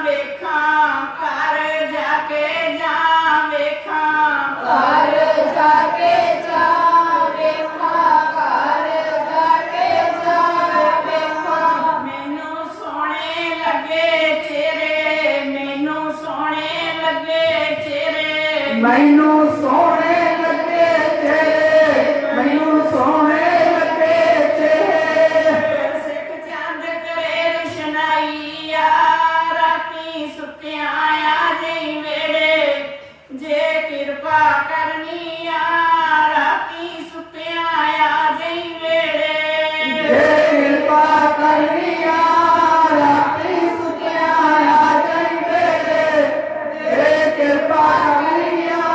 ਵੇਖਾਂ ਘਰ ਜਾ ਕੇ ਜਾ ਵੇਖਾਂ ਘਰ ਜਾ ਕੇ ਜਾ ਵੇਖਾਂ ਘਰ ਜਾ ਕੇ ਜਾ ਵੇਖਾਂ ਮੈਨੂੰ ਸੋਹਣੇ ਲੱਗੇ ਚਿਹਰੇ ਮੈਨੂੰ ਸੋਹਣੇ ਲੱਗੇ ਚਿਹਰੇ ਮੈਨੂੰ ਸੋਹਣੇ ਲੱਗੇ ਤੇਰੇ ਮੈਨੂੰ ਸੋਹਣੇ ਲੱਗੇ ਤੇਰੇ ਸਿੱਖ ਚੰਦ ਕਰੇ ਰੁਸ਼ਨਾਈ ਆ ਰਾਤੀ ਸੁੱਤਿਆਂ ਆ ਜਾਈ ਵੇੜੇ ਜੇ ਕਿਰਪਾ ਕਰਨੀ ਆ ਰਾਤੀ ਸੁੱਤਿਆਂ ਆ ਜਾਈ ਵੇੜੇ ਜੇ ਕਿਰਪਾ ਕਰਨੀ ਆ ਰਾਤੀ ਸੁੱਤਿਆਂ ਆ ਜਾਈ ਵੇੜੇ ਜੇ ਕਿਰਪਾ ਕਰਨੀ ਆ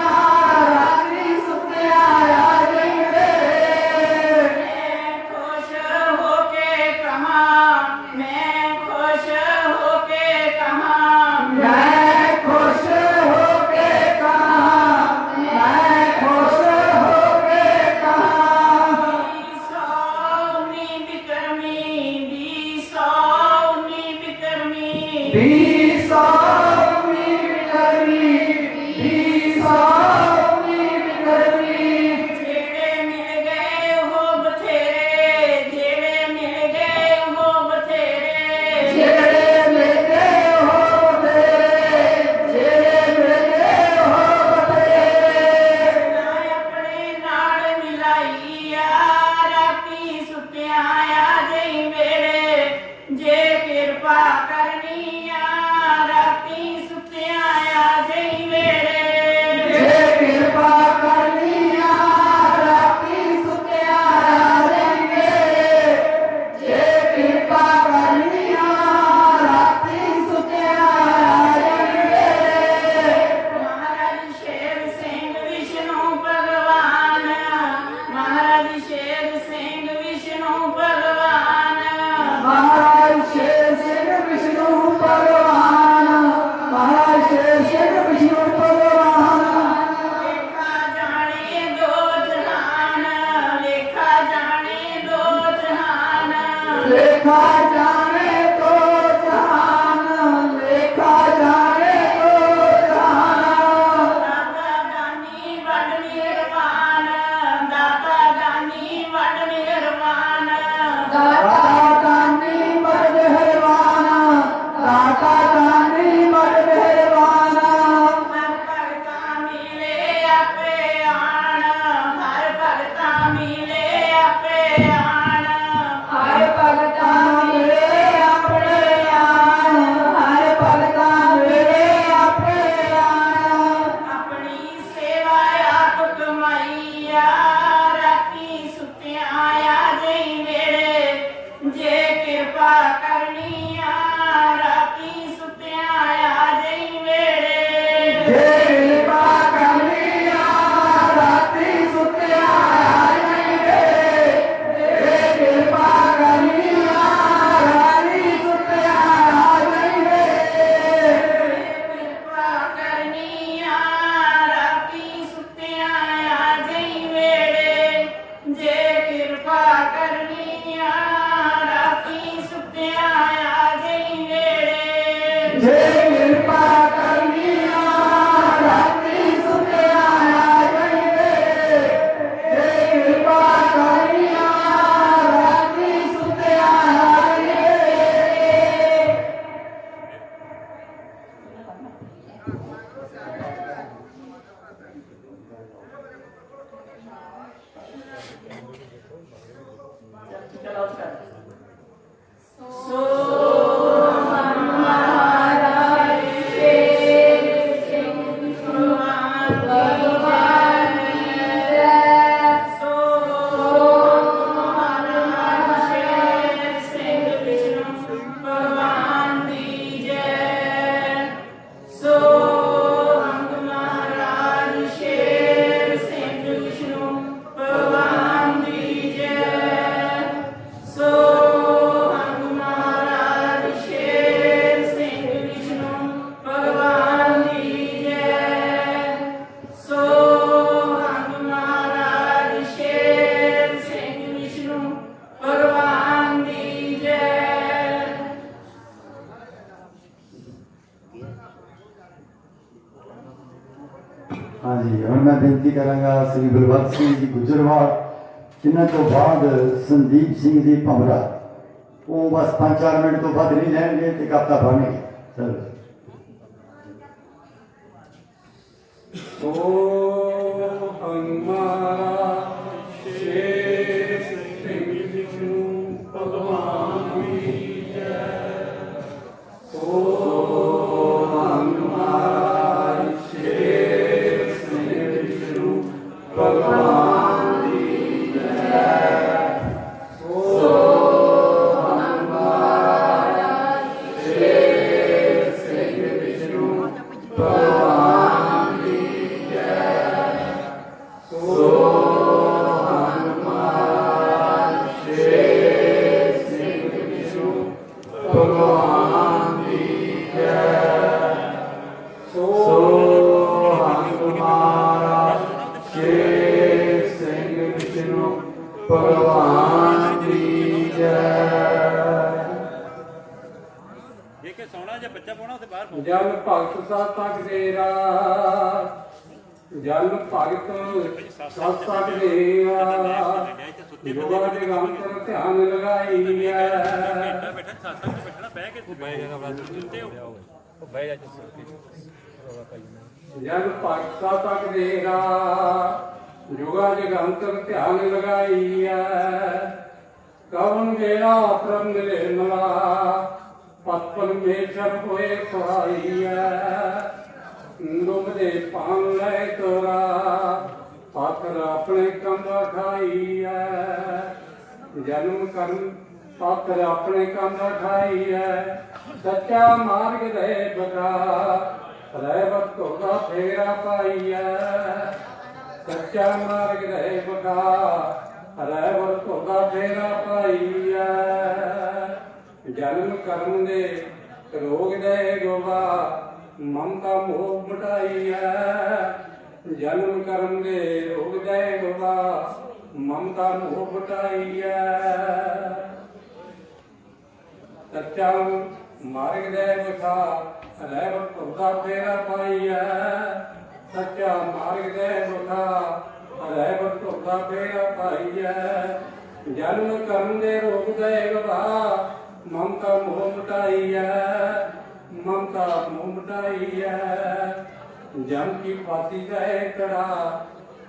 ਰਾਤੀ ਸੁੱਤਿਆਂ ਆ ਜਾਈ ਵੇੜੇ ਮੈਂ ਖੁਸ਼ ਹੋ ਕੇ ਕਹਾਂ ਮੈਂ ਖੁਸ਼ ਹੋ ਕੇ ਕਹਾਂ ਮੈਂ ਖੁਸ਼ ਹੋ ਕੇ ਕਹਾਂ ਮੈਂ ਖੁਸ਼ ਹੋ ਕੇ ਕਹਾਂ ਸੌਨੀ ਬਿਕਰਮੀ ਦੀ ਸੌਨੀ ਬਿਕਰਮੀ ਵੀ ਸੌਮੀ ਬਿਕਰਮੀ ਵੀ ਸੌਮੀ ਬਿਕਰਮੀ ਜਿਹੜੇ ਮਿਲ ਗਏ ਉਹ ਬਥੇਰੇ ਜਿਹੜੇ ਮਿਲ ਗਏ ਉਹ ਬਥੇਰੇ ਜਿਹੜੇ ਮਿਲਦੇ ਹੋ ਤੇਰੇ ਜਿਹੜੇ ਮਿਲਦੇ ਹੋ ਤੇਰੇ ਨਾ ਆਪਣੇ ਨਾਲ ਮਿਲਾਈ ਆ ਰਾਤੀ ਸੁੱਤਿਆਂ ਆ ਜਾਈ ਵੇੜੇ ਜੇ ਕਿਰਪਾ ਕਰਨੀ ਆ ਰਾਤੀ ਸੁੱਤਿਆਂ ਆ ਜਾਈ ਵੇੜੇ ਜੇ ਕਿਰਪਾ ਕਰਨੀ ਆ ਰਾਤੀ ਸੁੱਤਿਆਂ ਆ ਜਾਈ ਵੇੜੇ ਜੇ ਕਿਰਪਾ ਕਰਨੀ ਆ ਰਾਤੀ ਸੁੱਤਿਆਂ ਆ ਜਾਈ ਵੇੜੇ ਮਹਾਰਾਜ ਸ਼ੇਰ ਸਿੰਘ ਵਿਸ਼ਨੂੰ ਭਗਵਾਨ ਮਹਾਰਾਜ ਸ਼ੇਰ ਸਿੰਘ ਵਿਸ਼ਨੂੰ ਭਗਵਾਨ ਮਹਾਰਾਜ ਸ਼ੇਰ ਸਿੰਘ ਵਿਸ਼ਨੂੰ ਭਗਵਾਨ ਮਹਾਰਾਜ ਸ਼ੇਰ ਸਿੰਘ ਵਿਸ਼ਨੂੰ ਭਗਵਾਨ ਲੇਖਾ ਜਾਣੇ ਦੋ ਜਹਾਨ ਲੇਖਾ ਜਾਣੇ ਦੋ ਜਹਾਨ ਲੇਖਾ ਜਾਣੇ ਤੋ ਜਹਾਨ ਲੇਖਾ ਜਾਣੇ ਤੋ ਜਹਾਨ ਦਾਤਾ ਦਾਨੀ ਵਡ ਨਿਰਵਾਨ ਦਾਤਾ ਦਾਨੀ ਵਡ ਨਿਰਵਾਨ ਦਾਤਾ ਦਾਨੀ ਮਰਦ ਹਰਵਾਨਾ ਦਾਤਾ ਦਾਨੀ ਮਰਦ ਹਰਵਾਨਾ ਹਰ ਭਗਤਾ ਮਿਲੇ ਆਪੇ ਆਣ ਹਰ ਭਗਤਾ ਮਿਲੇ ਆਪੇ ਆਣ ਹਰ ਭਗਤਾ ਮਿਲੇ ਆਪਣੇ ਆਣ ਹਰ ਭਗਤਾ ਮਿਲੇ ਆਪਣੇ ਆਣ ਆਪਣੀ ਸੇਵਾ ਆਪ ਕਮਾਈ ਆ ਰਾਤੀ ਸੁੱਤਿਆਂ ਆ ਜਾਈ ਵੇੜੇ ਜੇ ਕਿਰਪਾ ਕਰਨੀ ਆ ਰਾਤੀ ਸੁੱਤਿਆਂ ਆ ਜਾਈ ਵੇੜੇ ਜੇ ਕਿਰਪਾ ਕਰਨੀ ਆ ਰਾਤੀ ਸੁੱਤਿਆਂ ਆ ਜਾਈ ਵੇੜੇ ਜੇ ਕਿਰਪਾ ਕਰਨੀ ਆ ਰਾਤੀ ਸੁੱਤਿਆਂ ਆ ਜਾਈ ਵੇੜੇ ਕਿਰਪਾ ਕਰਨੀ ਆ ਰਾਤੀ ਸੁੱਤਿਆਂ ਆ ਜਾਈ ਵੇੜੇ ਜੇ ਕਿਰਪਾ ਕਰਨੀ ਆ ਰਾਤੀ ਸੁੱਤਿਆਂ ਆ ਜਾਈ ਵੇੜੇ ਜੇ ਕਿਰਪਾ ਕਰਨੀ ਆ ਰਾਤੀ ਸੁੱਤਿਆਂ ਆ ਜਾਈ ਵੇੜੇ ਜੇ ਕਿਰਪਾ ਕਰਨੀ ਆ ਰਾਤੀ ਸੁੱਤਿਆਂ ਆ ਜਾਈ ਵੇੜੇ जी हुण मैं बेनती करांगा श्री बलवंत सिंह जी गुजरवाल, इन्हां तो बाद संदीप सिंह जी भंवरा, वो बस 5-4 मिनट तो बाद नहीं लैणगे ते कविता पढ़नगे। चलो ओ हमारा शेर सिंह विष्णु भगवान की जय। ओ हमारा शेर सिंह विष्णु भगवान की जय। ओ हमारा शेर सिंह विष्णु भगवान की जय। सो हनुमान शेर सिंह विष्णु भगवान की जय। सो हनुमान शेर सिंह विष्णु भगवान की जय। देखे सोना जब बच्चा पाना उसे बाहर जल भगत सत तेरा, जल भगत सत तेरा, युवा जगंतर ध्यान लगाई है। बैठा सासंग में बैठना बह के बैठेगा बात सुनते हो वो बह जा जल भगत सत तेरा, युवा जगंतर ध्यान लगाई है। कवन गया परम निर्मला, पत परमेश्वर होए सहाई है। डुब दे पान लै तोरा, पात्र अपने कंध खाई है। जन्म कर्म पात्र अपने कंध खाई है। सच्चा मार्ग रहे बता, रहबत होगा फेरा पाई है। सच्चा मार्ग रहे बता, रहबत होगा फेरा पाई है। जन्म कर्म दे रोग दे गोवा, ममता मोह मिटाई है। जन्म कर्म दे रोग दे गोवा, ममता मोह मिटाई है। सच्चा मार्ग दे बता, रहबत होगा फेरा पाई है। सच्चा मार्ग दे बता, रहबत होगा फेरा पाई है। जन्म कर्म दे रोग दे गोवा, ममता मोह मिटाई है। ममता मोह मिटाई है। जम की फांसी गए कड़ा,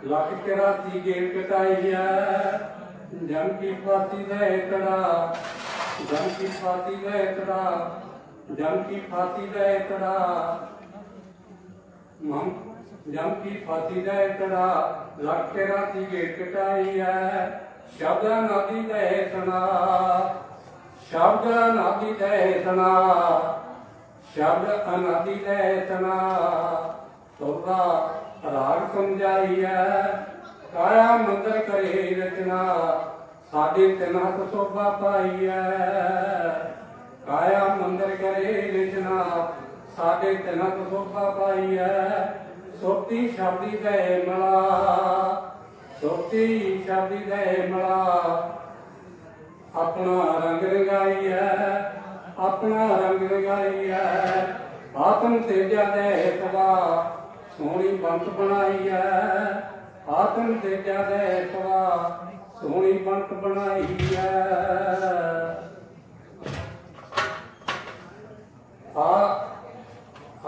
1,84 गेल कटाई है। जम की फांसी गए कड़ा, जम की फांसी गए कड़ा, जम की फांसी गए कड़ा, जम की फांसी गए कड़ा, 1,84 गेल कटाई है। शब्द नदी गए सुना, शब्द अनादि दहसना, शब्द अनादि दहसना, तोरा राग समझाई है। काया मंदिर करे रचना, साढ़े 3 शोभा पाई है। काया मंदिर करे रचना, साढ़े 3 शोभा पाई है। सोती शब्दी दे मला, सोती शब्दी दे मला, अपना रंग रंगाई है। अपना रंग रंगाई है। आत्म तेजा दे सवा, सोहनी बंत बनाई है। आत्म तेजा दे सवा, सोहनी बंत बनाई है।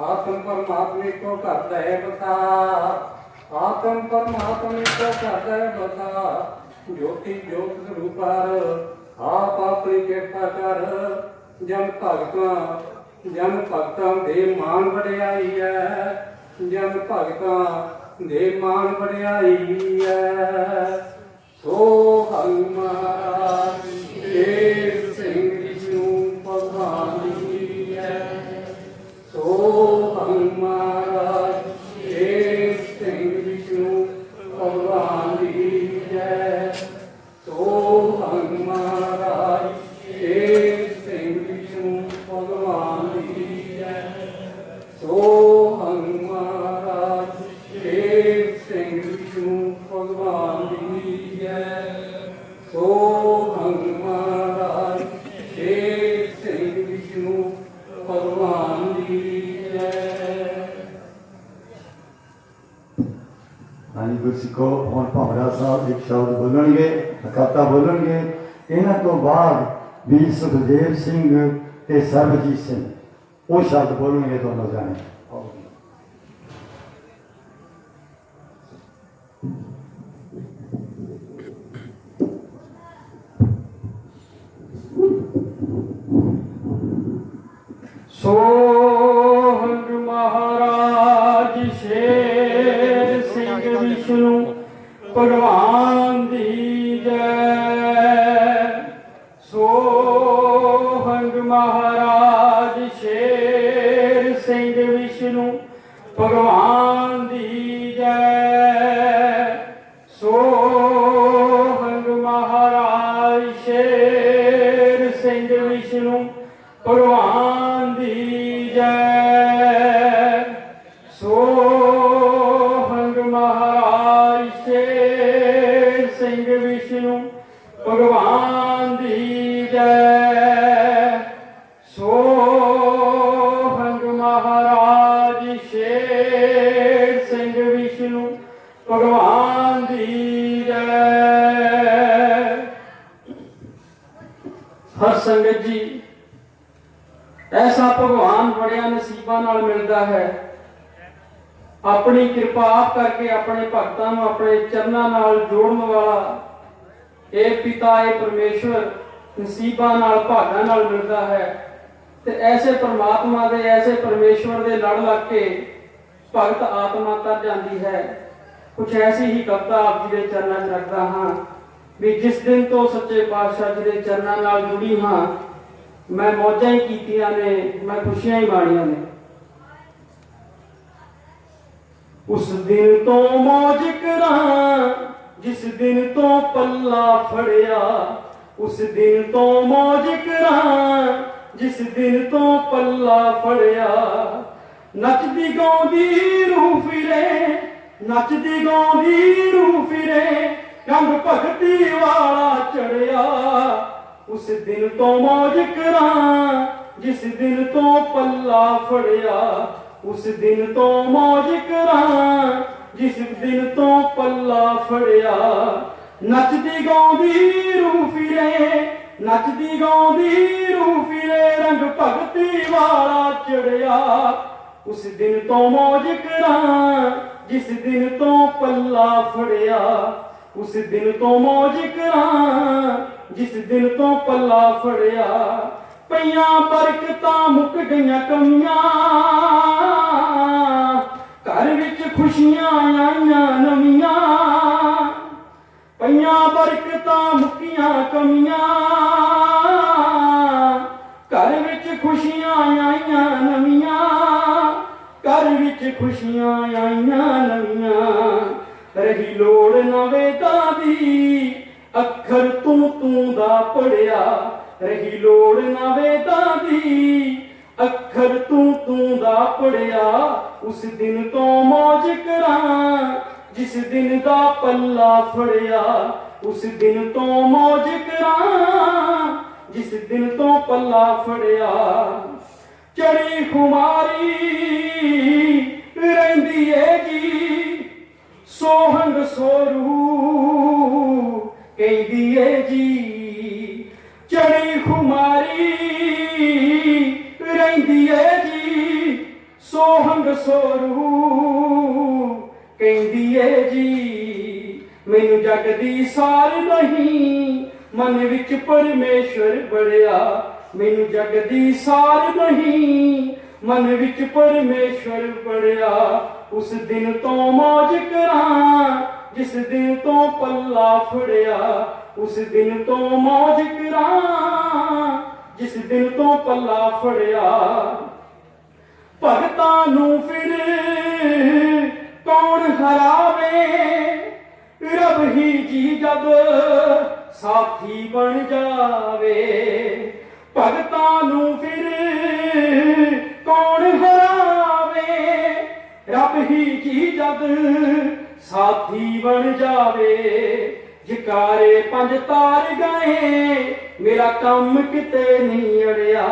आत्म परमात्मा को करता है बता, आत्म परमात्मा को करता है बता। ज्योति ज्योत स्वरूपार, आप अपनी कृपा कर। जन भगतां दे मान वडियाई है। जन भगतां दे मान वडियाई है। सो हनुमान शेर सिंह विष्णु भगवान की जय। सो हनुमान शेर सिंह विष्णु भगवान की जय। सो हनुमान शेर सिंह विष्णु भगवान की जय। सो हनुमान शेर सिंह विष्णु भगवान की जय। सो हनुमान गुरसिखो हुण भावरा साहब एक शब्द बोलणगे, अखाता बोलणगे। इन्हां तो बाद वीर सुखदेव सिंह ते सरबजीत सिंह वो शब्द बोलणगे दोनों जाने। सोहंग महाराज शेर सिंह विष्णु भगवान दी जय। सोहंग महाराज शेर सिंह विष्णु भगवान दी जय। सोहंग महाराज शेर सिंह विष्णु भगवान दी जय। सोहंग महाराज शेर सिंह विष्णु भगवान दी जय। सोहंग महाराज शेर सिंह विष्णु भगवान दी जय। हर संगत जी ऐसा भगवान बड़िया नसीबा नाल मिलता है। अपनी कृपा आप करके अपने भक्तों को अपने चरणों नाल जोड़ने वाला ये पिता ये परमेश्वर नसीबा नाल भागा नाल मिलता है। ते ऐसे परमात्मा दे ऐसे परमेश्वर दे लड़ लग के भगत आत्मा तर जाती है। कुछ ऐसी ही कविता आप जी के चरणों च रखता हाँ भी जिस दिन तो सच्चे पातशाह जी के चरणों नाल जुड़ी हाँ मैं मौजा ही कीतियां ने, मैं खुशियां ही माणियां ने। उस दिन तो मौज करां जिस दिन तो पल्ला फड़िया। उस दिन तो मौज करां जिस दिन तो पल्ला फड़िया। नचदी गाउंदी रूह फिरे, नचदी गाउंदी रूह फिरे, रंग भगती वाला चढ़िया। उस दिन तो मौज करां जिस दिन तो पल्ला फड़िया। उस दिन तो मौज करां जिस दिन तो पल्ला फड़िया। नचदी गाउंदी रूह फिरे, नचदी गाउंदी रूह फिरे, रंग भगती वाला चढ़िया। उस दिन तो मौज करां जिस दिन तो पल्ला फड़िया। उस दिन तो मौज करां जिस दिन तो पल्ला फड़िया। पईयां बरकतां मुक गईयां कमियां, घर विच खुशियां आईयां नवियां। पईयां बरकतां मुकियां कमियां, घर विच खुशियां आईयां नवियां। घर विच खुशियां आईयां नवियां। रही लोड़ ना वेदां दी अखर तू दा पढ़िया। रही लोड़ ना वेदां दी अखर तू दा पढ़िया। उस दिन तो मौज करां जिस दिन दा पल्ला फड़िया। उस दिन तो मौज करां जिस दिन तो पल्ला फड़िया। चढ़ी खुमारी रहिंदी है जी सोहंग सोरू कहदी है जी। चढ़ी खुमारी रहिंदी है जी सोहंग सोरू कहदी है जी। मैनू जग दी सार नहीं मन विच परमेश्वर बड़िया। मैनू जग दी सार नहीं मन विच परमेश्वर बड़िया। उस दिन तो मौज करां जिस दिन तो पल्ला फड़िया। उस दिन तो मौज करां जिस दिन तो पल्ला फड़िया। भगतां नूं फिर कौन हरावे, रब ही जी जब साथी बन जावे। भगतां नूं फिर कौन हरावे, रब ही जी जब साथी बन जावे। जकारे पंज तार गए मेरा काम किते नहीं अड़िया।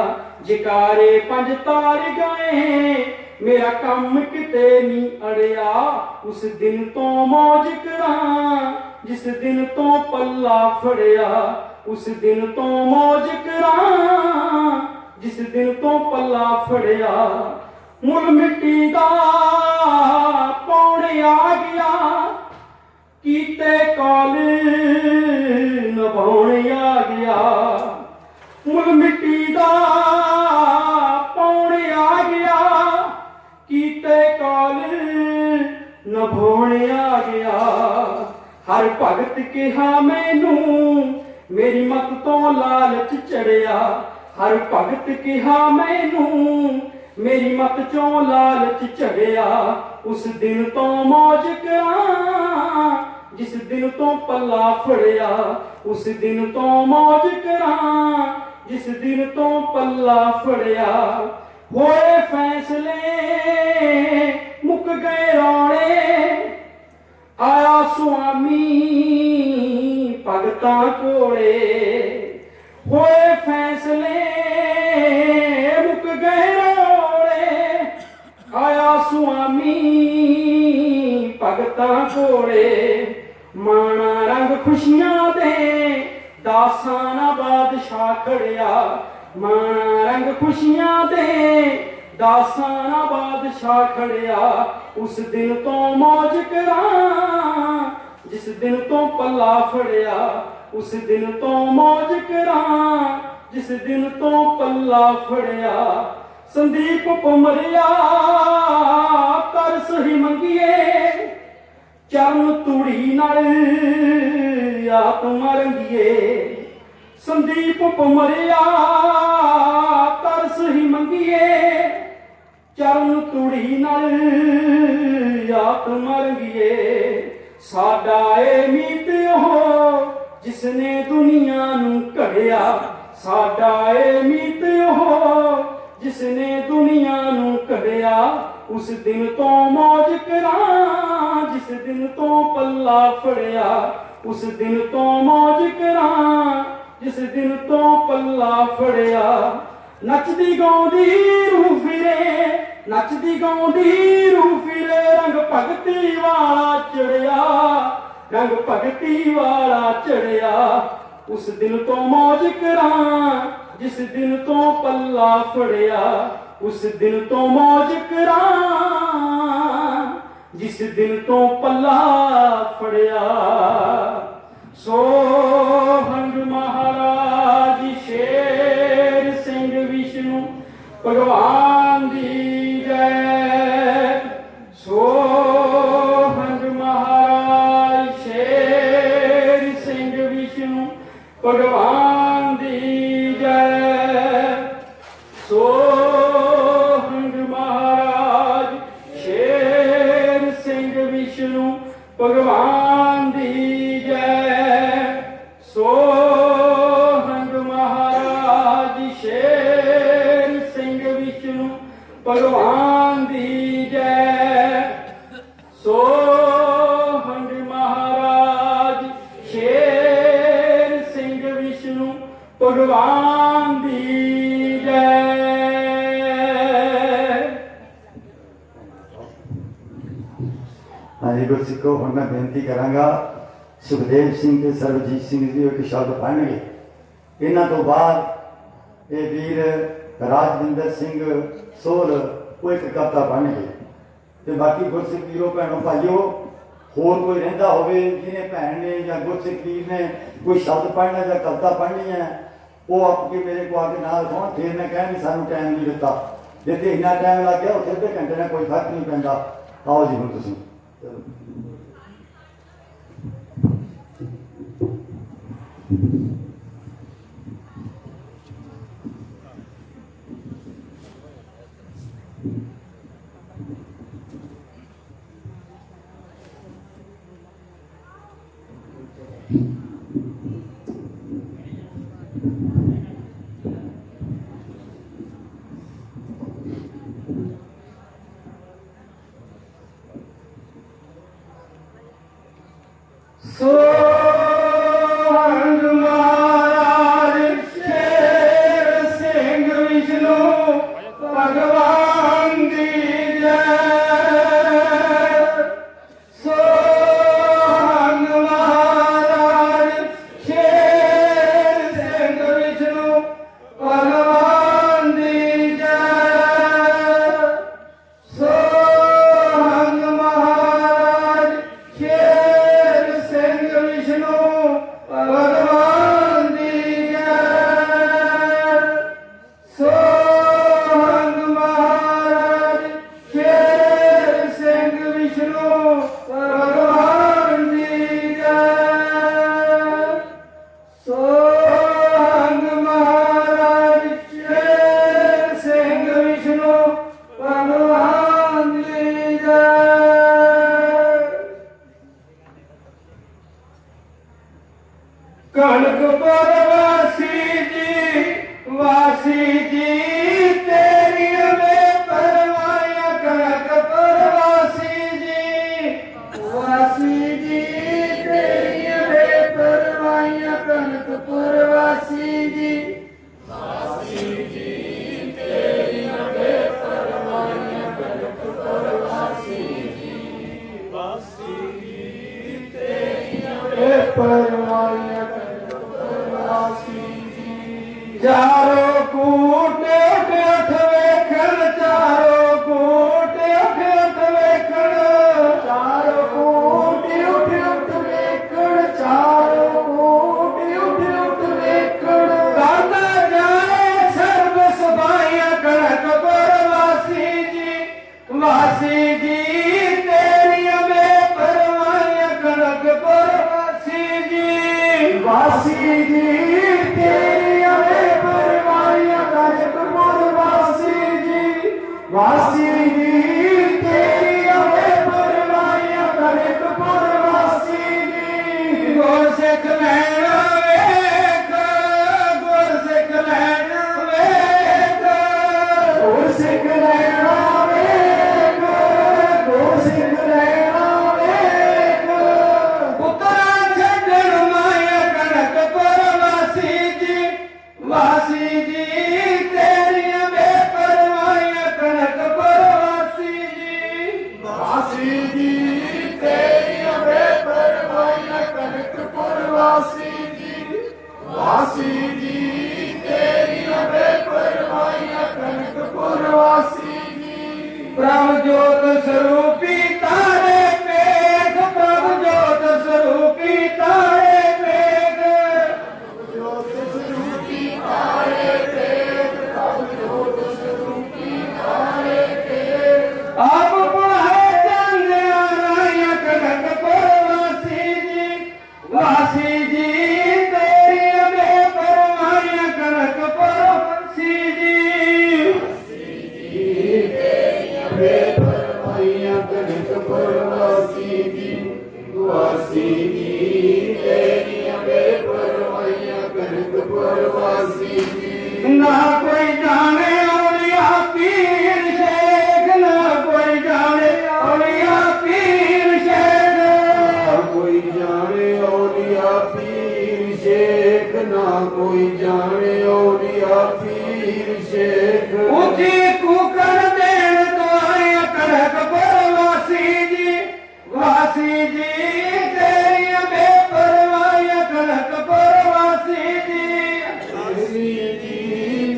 जकारे पंज तार गए मेरा काम किते नहीं अड़िया उस दिन तो मौज करा जिस दिन तो पल्ला फड़िया उस दिन तो मौज करा जिस दिन तो पल्ला फड़िया मुल मिट्टी दा पौड़े आ गया कीते काल नभाने आ गया मुल मिट्टी दा पौड़े आ गया कीते काल नभाने आ गया हर भगत कहा मैनू मेरी मत तो लालच चढ़िया हर भगत कहा मैनू मेरी मत चो लालच चढ़िया उस दिन तो मौज करा जिस दिन तो पल्ला फड़िया उस दिन तो मौज करा जिस दिन तो पल्ला फड़िया होए फैसले मुक गए रोने आया स्वामी भगतां कोले होए फैसले मुक गए रोने आया स्वामी भगतां कोले माना रंग खुशियां दे दासां ना बादशाह खड़िया माना रंग खुशियां दे दासां ना बादशाह खड़िया उस दिन तो मौज करा जिस दिन तो पल्ला फड़िया उस दिन तो मौज करा जिस दिन तो पल्ला फड़िया संदीप पमरिया कर सही मंगिए चरण तूड़ी नाल आत्मा रंगिए संदीप पमरिया कर सही मंगिए चरण तूड़ी नाल आत्मा रंगिए साडा ए मीत हो जिसने दुनिया नू घड़िया साडा ए मीत हो जिसने दुनिया नू घड़िया उस दिन तो मौज करा जिस दिन तो पल्ला फड़िया उस दिन तो मौज करा जिस दिन तो पल्ला फड़िया नचदी गाउंदी रूह फिरे नचदी गाउंदी रूह फिरे रंग भगती वाला चढ़िया रंग भगती वाला चढ़िया उस दिन तो मौज करा जिस दिन तो पल्ला फड़िया उस दिन तो मौज करा जिस दिन तो पल्ला फड़िया सोहंग महाराज शेर सिंह विष्णु भगवान दी जय सोहंग महाराज शेर सिंह विष्णु भगवान दी जय सोहंग महाराज शेर सिंह विष्णु भगवान दी जय सोहंग महाराज शेर सिंह विष्णु भगवान दी जय सोहंग महाराज शेर सिंह विष्णु भगवान दी जय हाँ जी गुरसिखो हुण मैं बेनती करांगा सुखदेव सिंह ते सरबजीत सिंह जी एक शब्द पढ़नगे इन्हां तो बाद ये वीर राजविंदर सिंह सोल वो एक कविता पढ़नगे ते बाकी गुरसिख वीरों भैनों भाइयों होर कोई रहिंदा होवे जिन्हें भैन ने या गुरसिख वीर ने कोई शब्द पढ़ना या कविता पढ़नी है वो आपके मेरे को आके नाल होण फिर मैं कह नहीं सानू टाइम नहीं दिता जिथे इन्ना टाइम लग गया उत्थे अद्धे घंटे में कोई फर्क नहीं पैंदा आओ जी हुण तुसीं सोहंग महाराज शेर सिंह विष्णु भगवान दी वासी जी तेरी अवे परवाइयां कनकपुर वासी जी। गुरसिख लैना वेख, गुरसिख लैना वेख, गुरसिख लैना वेख, गुरसिख लैना वेख। पुत्रा छड्डण माया कनकपुर वासी जी, वासी जी तेरियां बेपरवाहियां कनकपुर वासी जी। वासी जी तेरी बेपरवाहियां कनकपुर वासी जी। वासी जी तेरी बेपरवाहियां कनकपुर वासी जी। प्रभु ज्योत स्वरूपी तारे पेख, प्रभु ज्योत स्वरूपी तारे पेख, ज्योत स्वरूपी तारे तेज, तब ज्योत स्वरूपी तारे तेज। आप पढ़ाए चंद आराया कनकपुर वासी जी, वासी जी तेरी बेपरवाहियां कनकपुर वासी जी। बेपरवाहियां कनकपुर वासी जी। वासी जी तेरी बेपरवाहियां कनकपुर वासी जी। ना कोई जाने औलिया पीर शेख, ना कोई जाने औलिया पीर शेख, ना कोई जाने औलिया पीर शेख, ना कोई जाने औलिया पीर शेख। ऊंची कुकर देन तो आया कनकपुर वासी जी, वासी जी तेरी बेपरवाहियां कनकपुर वासी जी। वासी जी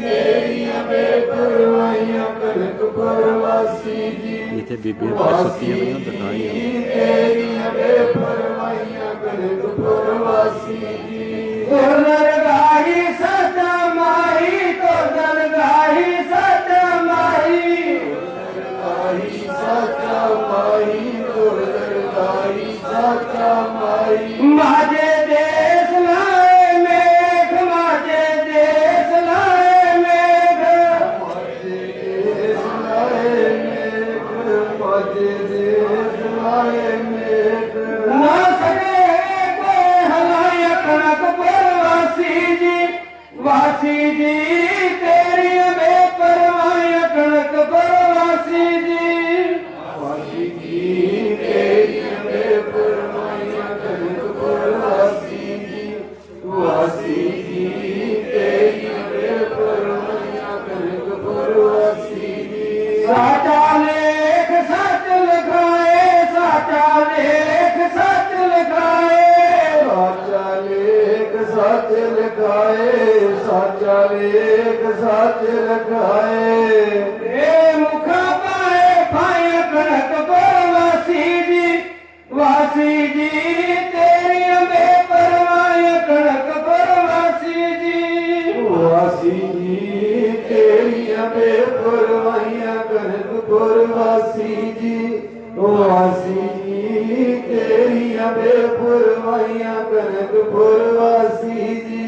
तेरी बेपरवाहियां कनकपुर वासी जी। ਇੱਥੇ ਬੀਬੀਆਂ ਪਰ ਸੁੱਤੀਆਂ ਪਈਆਂ ਦਿਖਾਈਆਂ तेरी बेपरवाहियां कनकपुर वासी जी। तुर दरगाही सच माही, तुर दरगाही सच माही, दरगाही साचा माही, तुर दरगाही साचा माही। माझे देश लाए मेघ, माझे देश लाए मेघ, माजे देश लाए मेघ, माजे देश लाए मेघ। ना सके कोई हलाया कनकपुर वासी जी, वासी जी तेरी बेपरवाहियां कनकपुर वासी जी। वासी जी तेरी बेपरवाहियां कनकपुर वासी जी। वासी जी तेरी बेपरवाहियां कनकपुर वासी जी। साचा लेख सच लिखाए, साचा लेख सच लिखाए, साचा लेख सच लिखाए, साचा लेख सच लिखाए। ए मुखा पाए पाए कनकपुर वासी जी, वासी जी तेरी बेपरवाहियां कनकपुर वासी जी। वासी जी तेरी बेपरवाहियां कनकपुर वासी जी। वासी जी तेरी बेपरवाहियां कनकपुर वासी जी।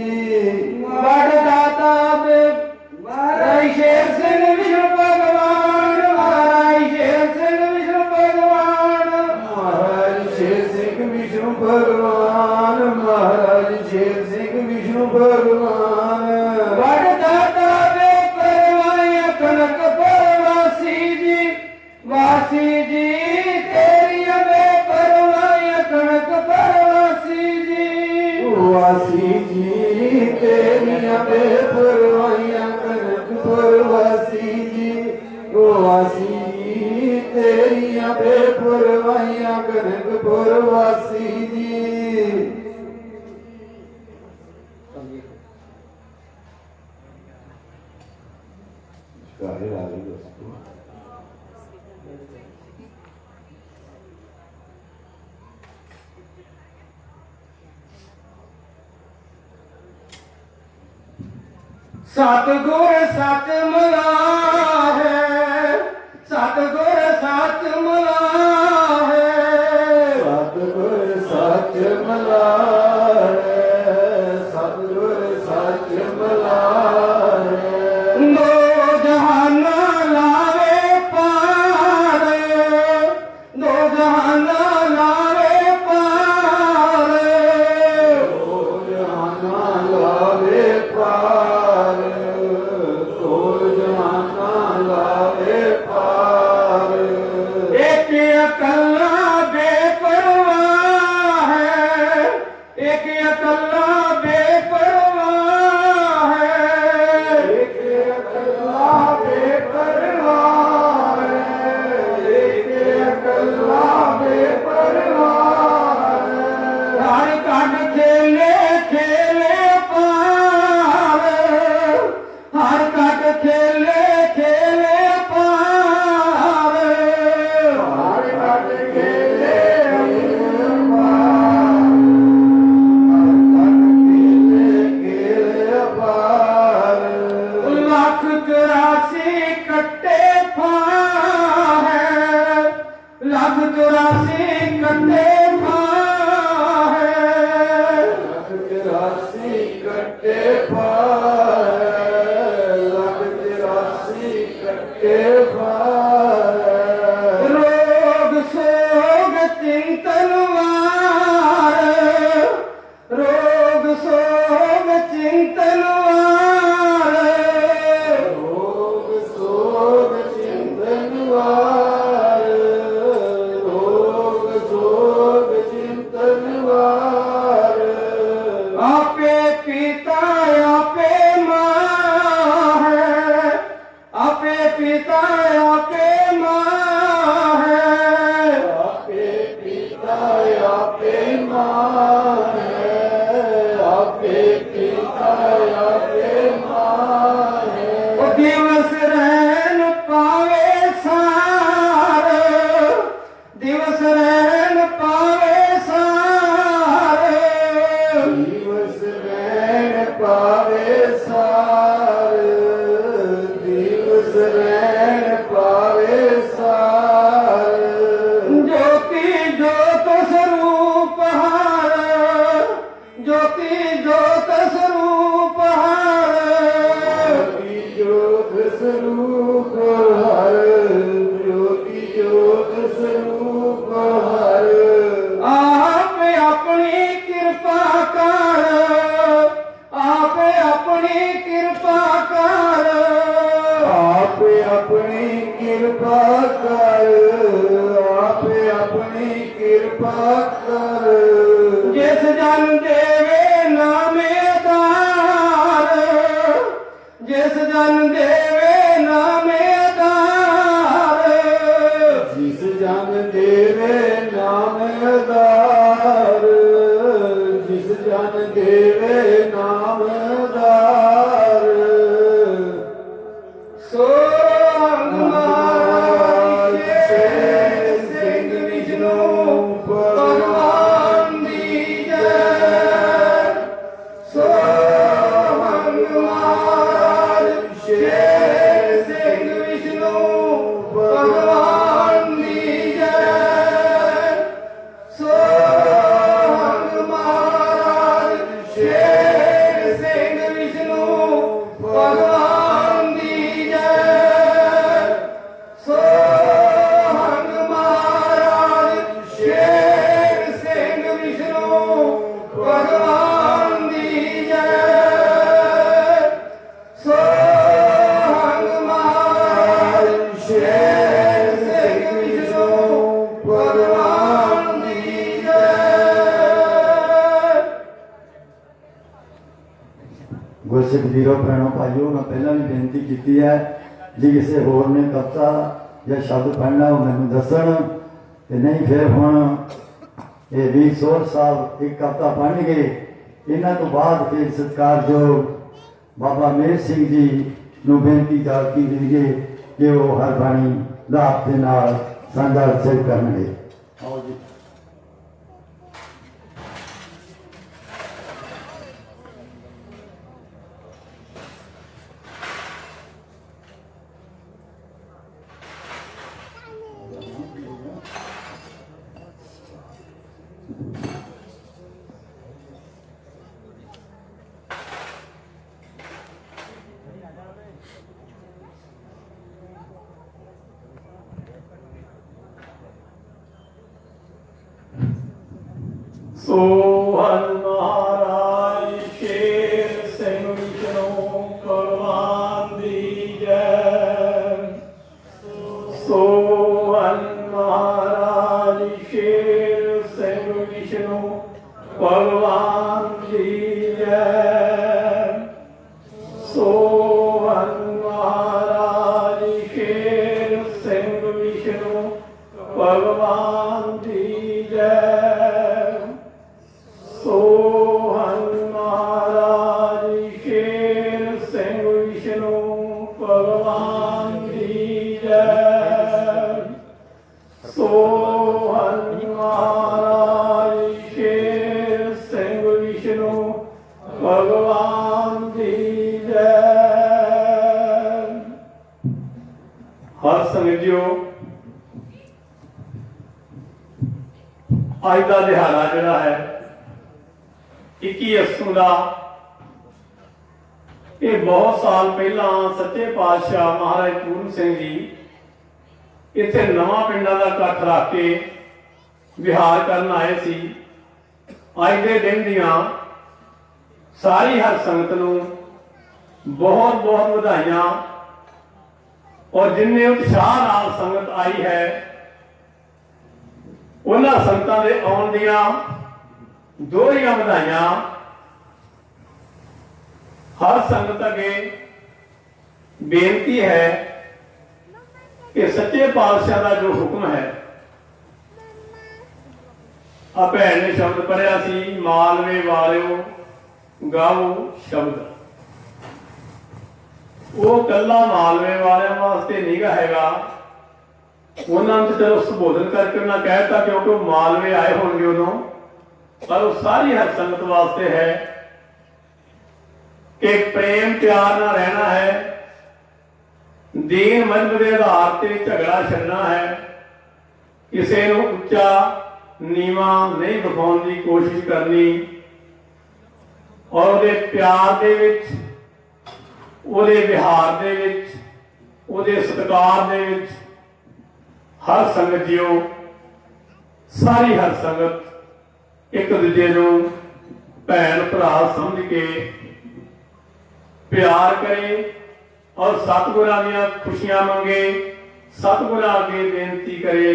बड़ दाता महाराज शेर सिंह विष्णु भगवान, महाराज शेर सिंह विष्णु भगवान, महाराज शेर सिंह विष्णु भगवान, महाराज शेर सिंह विष्णु भगवान। बड़ दाता बेपरवाहियां कनकपुर वासी जी, वासी जी तेरी बेपरवाहियां कनकपुर वासी जी। वासी जी तेरी बेपरवाहियां कनकपुर वासी जी। वासी जी तेरी बेपरवाहियां कनकपुर वासी जी। सतगुर सच मिला है, सतगुर सच मिला है, सतगुर सच मिला है, सतगुर सच मिला है। दो जहाना लावे के पार रोग सोग चिंतन वार रोग सोग चिंतन वार रोग सोग चिंतन वार रोग सोग चिंतन वार आपे पिता आपे माँ है आपे पिता आपे माँ है आपे पिता आपे माँ है आपे पिता आपे माँ है ओ दिवस रहन पावे सार दिवस रहन पावे सार दिवस रहन पावे सार दिवस रहन पावे सार ज्योति ज्योत स्वरूप हार ज्योति ज्योत स्वरूप हार ज्योति ज्योत स्वरूप हार ज्योति ज्योत स्वरूप हार आप अपनी कृपा कर आप अपनी कृपा कर आप अपनी कृपा कर आप अपनी कृपा कर जिस जन देवे नामेदार जिस जन देवे नामेदार जिस जन देवे नामदार जिस जन देवे नामदार सो हनुमान सिंह विष्णु भगवान दी जय सो हनुमान सिंह विष्णु भगवान दी जय सो हनुमान सिंह विष्णु भगवान दी जय सो हनुमान सिंह विष्णु भगवान दी जय सो हनुमान सिंह विष्णु भगवान दी जय गुरसिख वीरो भैनों भाइयों मैं पहला भी बेनती की है जी किसी होर ने कविता या शब्द पढ़ना वो मैनू दसन ते नहीं फिर हुण ये वीर सोहर साहब एक कविता पढ़नगे इन्हां तो बाद फिर सत्कारयोग बाबा मेहर सिंह जी नूं बेनती की दीजिए कि वो हर बाणी लाभ के नाल साझा सिर करनगे। आओ जी। सोहन महाराज शेर सिंह विष्णु भगवान दी जय सोहन महाराज शेर सिंह विष्णु भगवान दी जय सोहन महाराज शेर सिंह विष्णु भगवान दी जय सोहन महाराज शेर सिंह विष्णु भगवान दी जय सोहन महाराज शेर सिंह विष्णु भगवान दी जय। हर संगतियों अज का दिहाड़ा जिहड़ा है 21 अस्सू का ये बहुत साल पहला सच्चे पातशाह महाराज पूर्ण सिंह जी इत्थे नवां पिंडां दा इकट्ठ रख के विहार करन आए सी। अज दे दिन दियां सारी हर संगत नूं बहुत बहुत वधाइयां और जिन्ने उत्साह नाल संगत आई है उन्हां संगतां दे आउण दियां दोहरियां वधाइयां हर संगत अगे बेनती है कि सच्चे पातशाह का जो हुक्म है आ भैन ने शब्द पढ़िया सी मालवे वालिओ गाओ शब्द वो कला मालवे वाले वास्ते नहीं गा हैगा। उन्होंने तो चलो संबोधन करके उन्हें कहता क्योंकि वो मालवे आए होंगे उदों, पर वो सारी हर संगत वास्ते है कि प्रेम प्यार ना रहना है, दीन मजहब के आधार से झगड़ा छड़ना है, किसी को उच्चा नीवा नहीं दिखाने की कोशिश करनी और उहदे प्यार दे विच उहदे विहार दे विच उहदे सत्कार दे विच हर संगत जियो सारी हर संगत एक दूजे नूं भैन भरा समझ के प्यार करे और सतगुरां दीआं खुशियां मंगे, सतगुरां अगे बेनती करे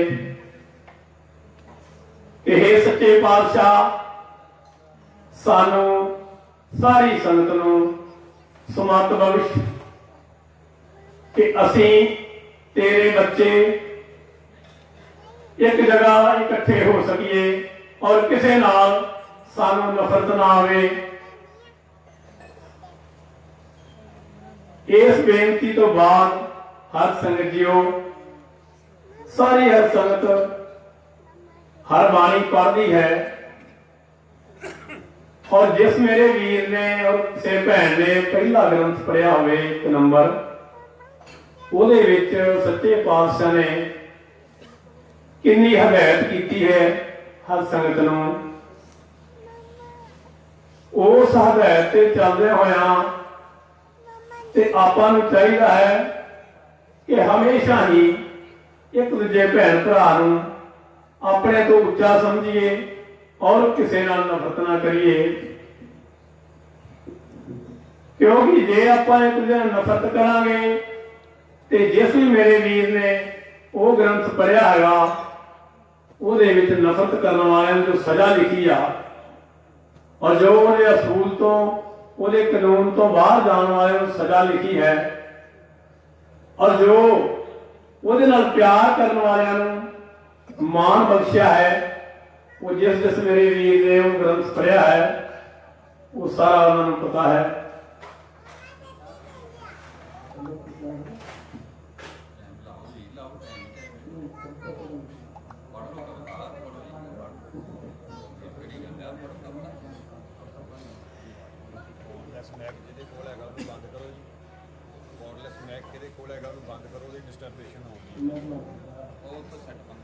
कि हे सच्चे पातशाह सानू सारी संगत नूं समत बख्श कि असीं तेरे बच्चे एक जगह इकट्ठे हो सकीए और किसी नाल सानू नफरत ना आवे। इस बेनती तो बाद हर संगत जियो सारी हर संगत हर बाणी पढ़ती है और जिस मेरे वीर ने और किसी भैन ने पहला ग्रंथ पढ़िया होवे एक नंबर उहदे विच सच्चे पातशाह ने कितनी हदायत की है हर संगत नूं। उस हदायत ते चलदे होया ते आपां नूं चाहीदा है कि हमेशा ही एक दूजे भैन भरा नूं अपने तो उच्चा समझिए और किसी नाल नफरत ना करिए, क्योंकि जे आपां एक दूजे नाल नफरत करांगे ते जिस भी मेरे वीर ने वो ग्रंथ पढ़िया हैगा उहदे विच नफरत करने वाले जो सजा लिखी आ और जो उहदे असूल तो उहदे कानून तो बाहर जाने वाले को सजा लिखी है और जो उहदे नाल प्यार करने वाले मान बख्शिया है वो जिस जिस मेरे वीर ने वो ग्रंथ पढ़िया है वो सारा उन्होंने पता है। ਮੈਕ ਜਿਹਦੇ ਕੋਲ ਹੈਗਾ ਉਹਨੂੰ ਬੰਦ ਕਰੋ ਜੀ। ਕੋਰਡਲੈਸ ਮੈਕ ਕਿਹਦੇ ਕੋਲ ਹੈਗਾ ਉਹਨੂੰ ਬੰਦ ਕਰੋ, ਉਹਦੀ ਡਿਸਟਰਬੇਸ਼ਨ ਹੋਊਗੀ। ਉਹ ਤੋਂ ਸੈੱਟ ਬੰਦ